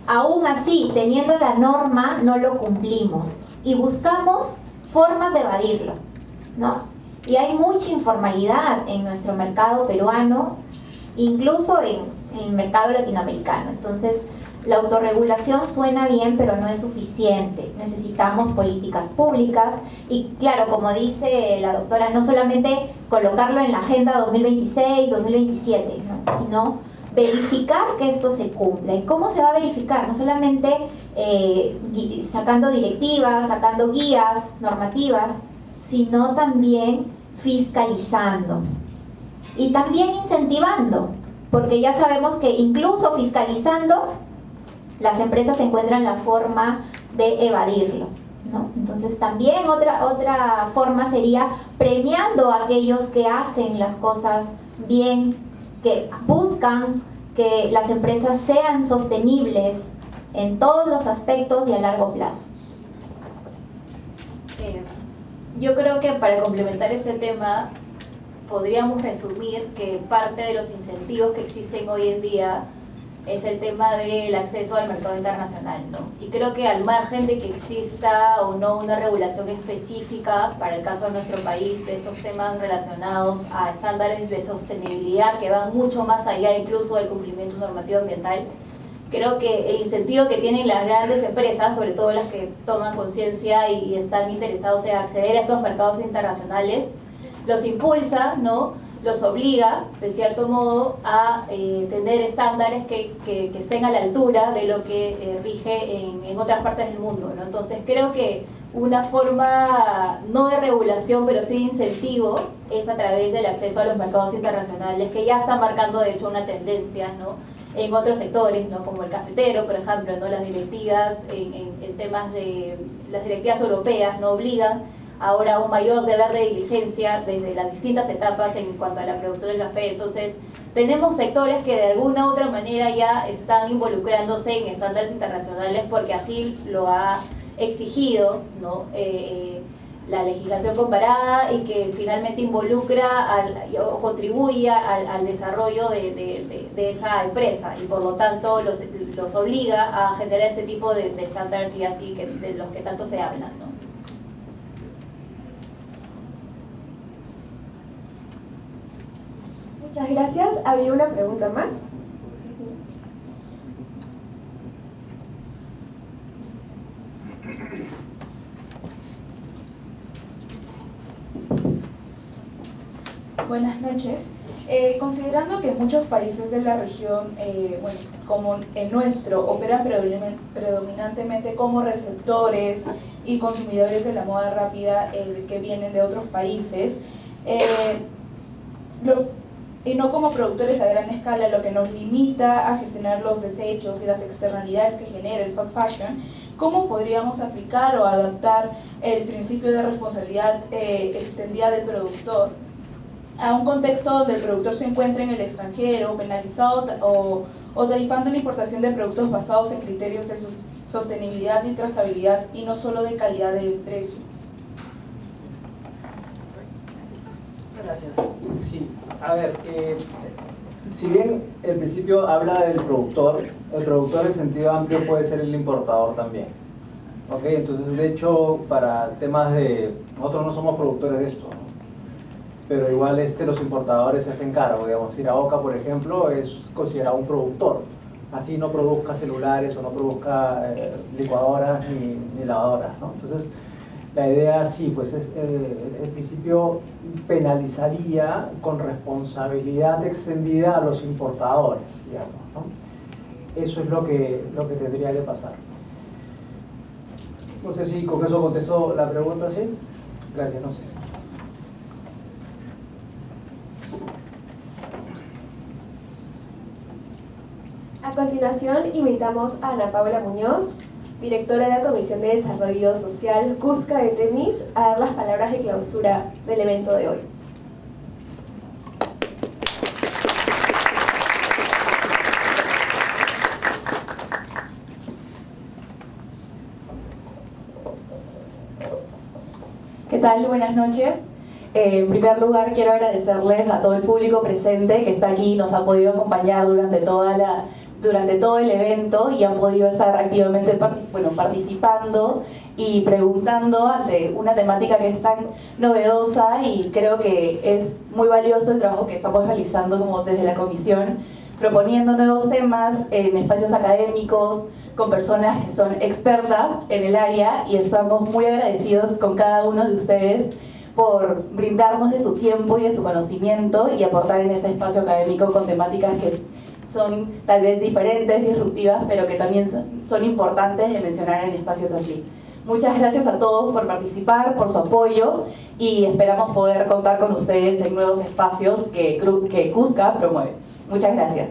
Aún así, teniendo la norma, no lo cumplimos y buscamos formas de evadirlo, ¿no? Y hay mucha informalidad en nuestro mercado peruano, incluso en el mercado latinoamericano. Entonces, la autorregulación suena bien, pero no es suficiente. Necesitamos políticas públicas y, claro, como dice la doctora, no solamente colocarlo en la agenda 2026, 2027, ¿no? Sino verificar que esto se cumpla. ¿Y cómo se va a verificar? No solamente sacando directivas, sacando guías normativas, sino también fiscalizando y también incentivando, porque ya sabemos que incluso fiscalizando las empresas encuentran la forma de evadirlo, ¿no? Entonces también otra forma sería premiando a aquellos que hacen las cosas bien, que buscan que las empresas sean sostenibles en todos los aspectos y a largo plazo. Yo creo que para complementar este tema podríamos resumir que parte de los incentivos que existen hoy en día es el tema del acceso al mercado internacional, ¿no? Y creo que al margen de que exista o no una regulación específica para el caso de nuestro país de estos temas relacionados a estándares de sostenibilidad que van mucho más allá incluso del cumplimiento normativo ambiental, creo que el incentivo que tienen las grandes empresas, sobre todo las que toman conciencia y están interesados en acceder a esos mercados internacionales, los impulsa, ¿no? Los obliga, de cierto modo, a tener estándares que estén a la altura de lo que rige en otras partes del mundo, ¿no? Entonces creo que una forma, no de regulación, pero sí de incentivo, es a través del acceso a los mercados internacionales, que ya está marcando, de hecho, una tendencia, ¿no? En otros sectores, ¿no? Como el cafetero, por ejemplo, ¿no? Las directivas, en temas de las directivas europeas, ¿no? Obligan ahora un mayor deber de diligencia desde las distintas etapas en cuanto a la producción del café. Entonces, tenemos sectores que de alguna u otra manera ya están involucrándose en estándares internacionales porque así lo ha exigido, ¿no? La legislación comparada, y que finalmente involucra o contribuye al desarrollo de esa empresa, y por lo tanto los obliga a generar ese tipo de estándares y así de los que tanto se hablan, ¿no? Muchas gracias. ¿Había una pregunta más? Buenas noches. Considerando que muchos países de la región, bueno, como el nuestro, operan predominantemente como receptores y consumidores de la moda rápida que vienen de otros países, y no como productores a gran escala, lo que nos limita a gestionar los desechos y las externalidades que genera el fast fashion, ¿cómo podríamos aplicar o adaptar el principio de responsabilidad extendida del productor a un contexto donde el productor se encuentra en el extranjero, penalizado o tarifando la importación de productos basados en criterios de sostenibilidad y trazabilidad y no solo de calidad de precio? Gracias. Sí, a ver, si bien el principio habla del productor, el productor en sentido amplio puede ser el importador también. ¿Ok? Entonces, de hecho, para temas de... Nosotros no somos productores de esto, ¿no? Pero igual los importadores se hacen cargo, digamos. Iraoka, por ejemplo, es considerado un productor. Así no produzca celulares o no produzca licuadoras ni lavadoras, ¿no? Entonces, la idea sí, pues el principio penalizaría con responsabilidad extendida a los importadores, digamos, ¿no? Eso es lo que tendría que pasar. No sé si con eso contesto la pregunta, ¿sí? Gracias, no sé. A continuación, invitamos a Ana Paula Muñoz, directora de la Comisión de Desarrollo Social Cusca de Temis, a dar las palabras de clausura del evento de hoy. ¿Qué tal? Buenas noches. En primer lugar, quiero agradecerles a todo el público presente que está aquí y nos ha podido acompañar durante todo el evento y han podido estar activamente participando y preguntando ante una temática que es tan novedosa, y creo que es muy valioso el trabajo que estamos realizando como desde la comisión, proponiendo nuevos temas en espacios académicos con personas que son expertas en el área, y estamos muy agradecidos con cada uno de ustedes por brindarnos de su tiempo y de su conocimiento y aportar en este espacio académico con temáticas que son tal vez diferentes, disruptivas, pero que también son importantes de mencionar en espacios así. Muchas gracias a todos por participar, por su apoyo, y esperamos poder contar con ustedes en nuevos espacios que Cusca promueve. Muchas gracias.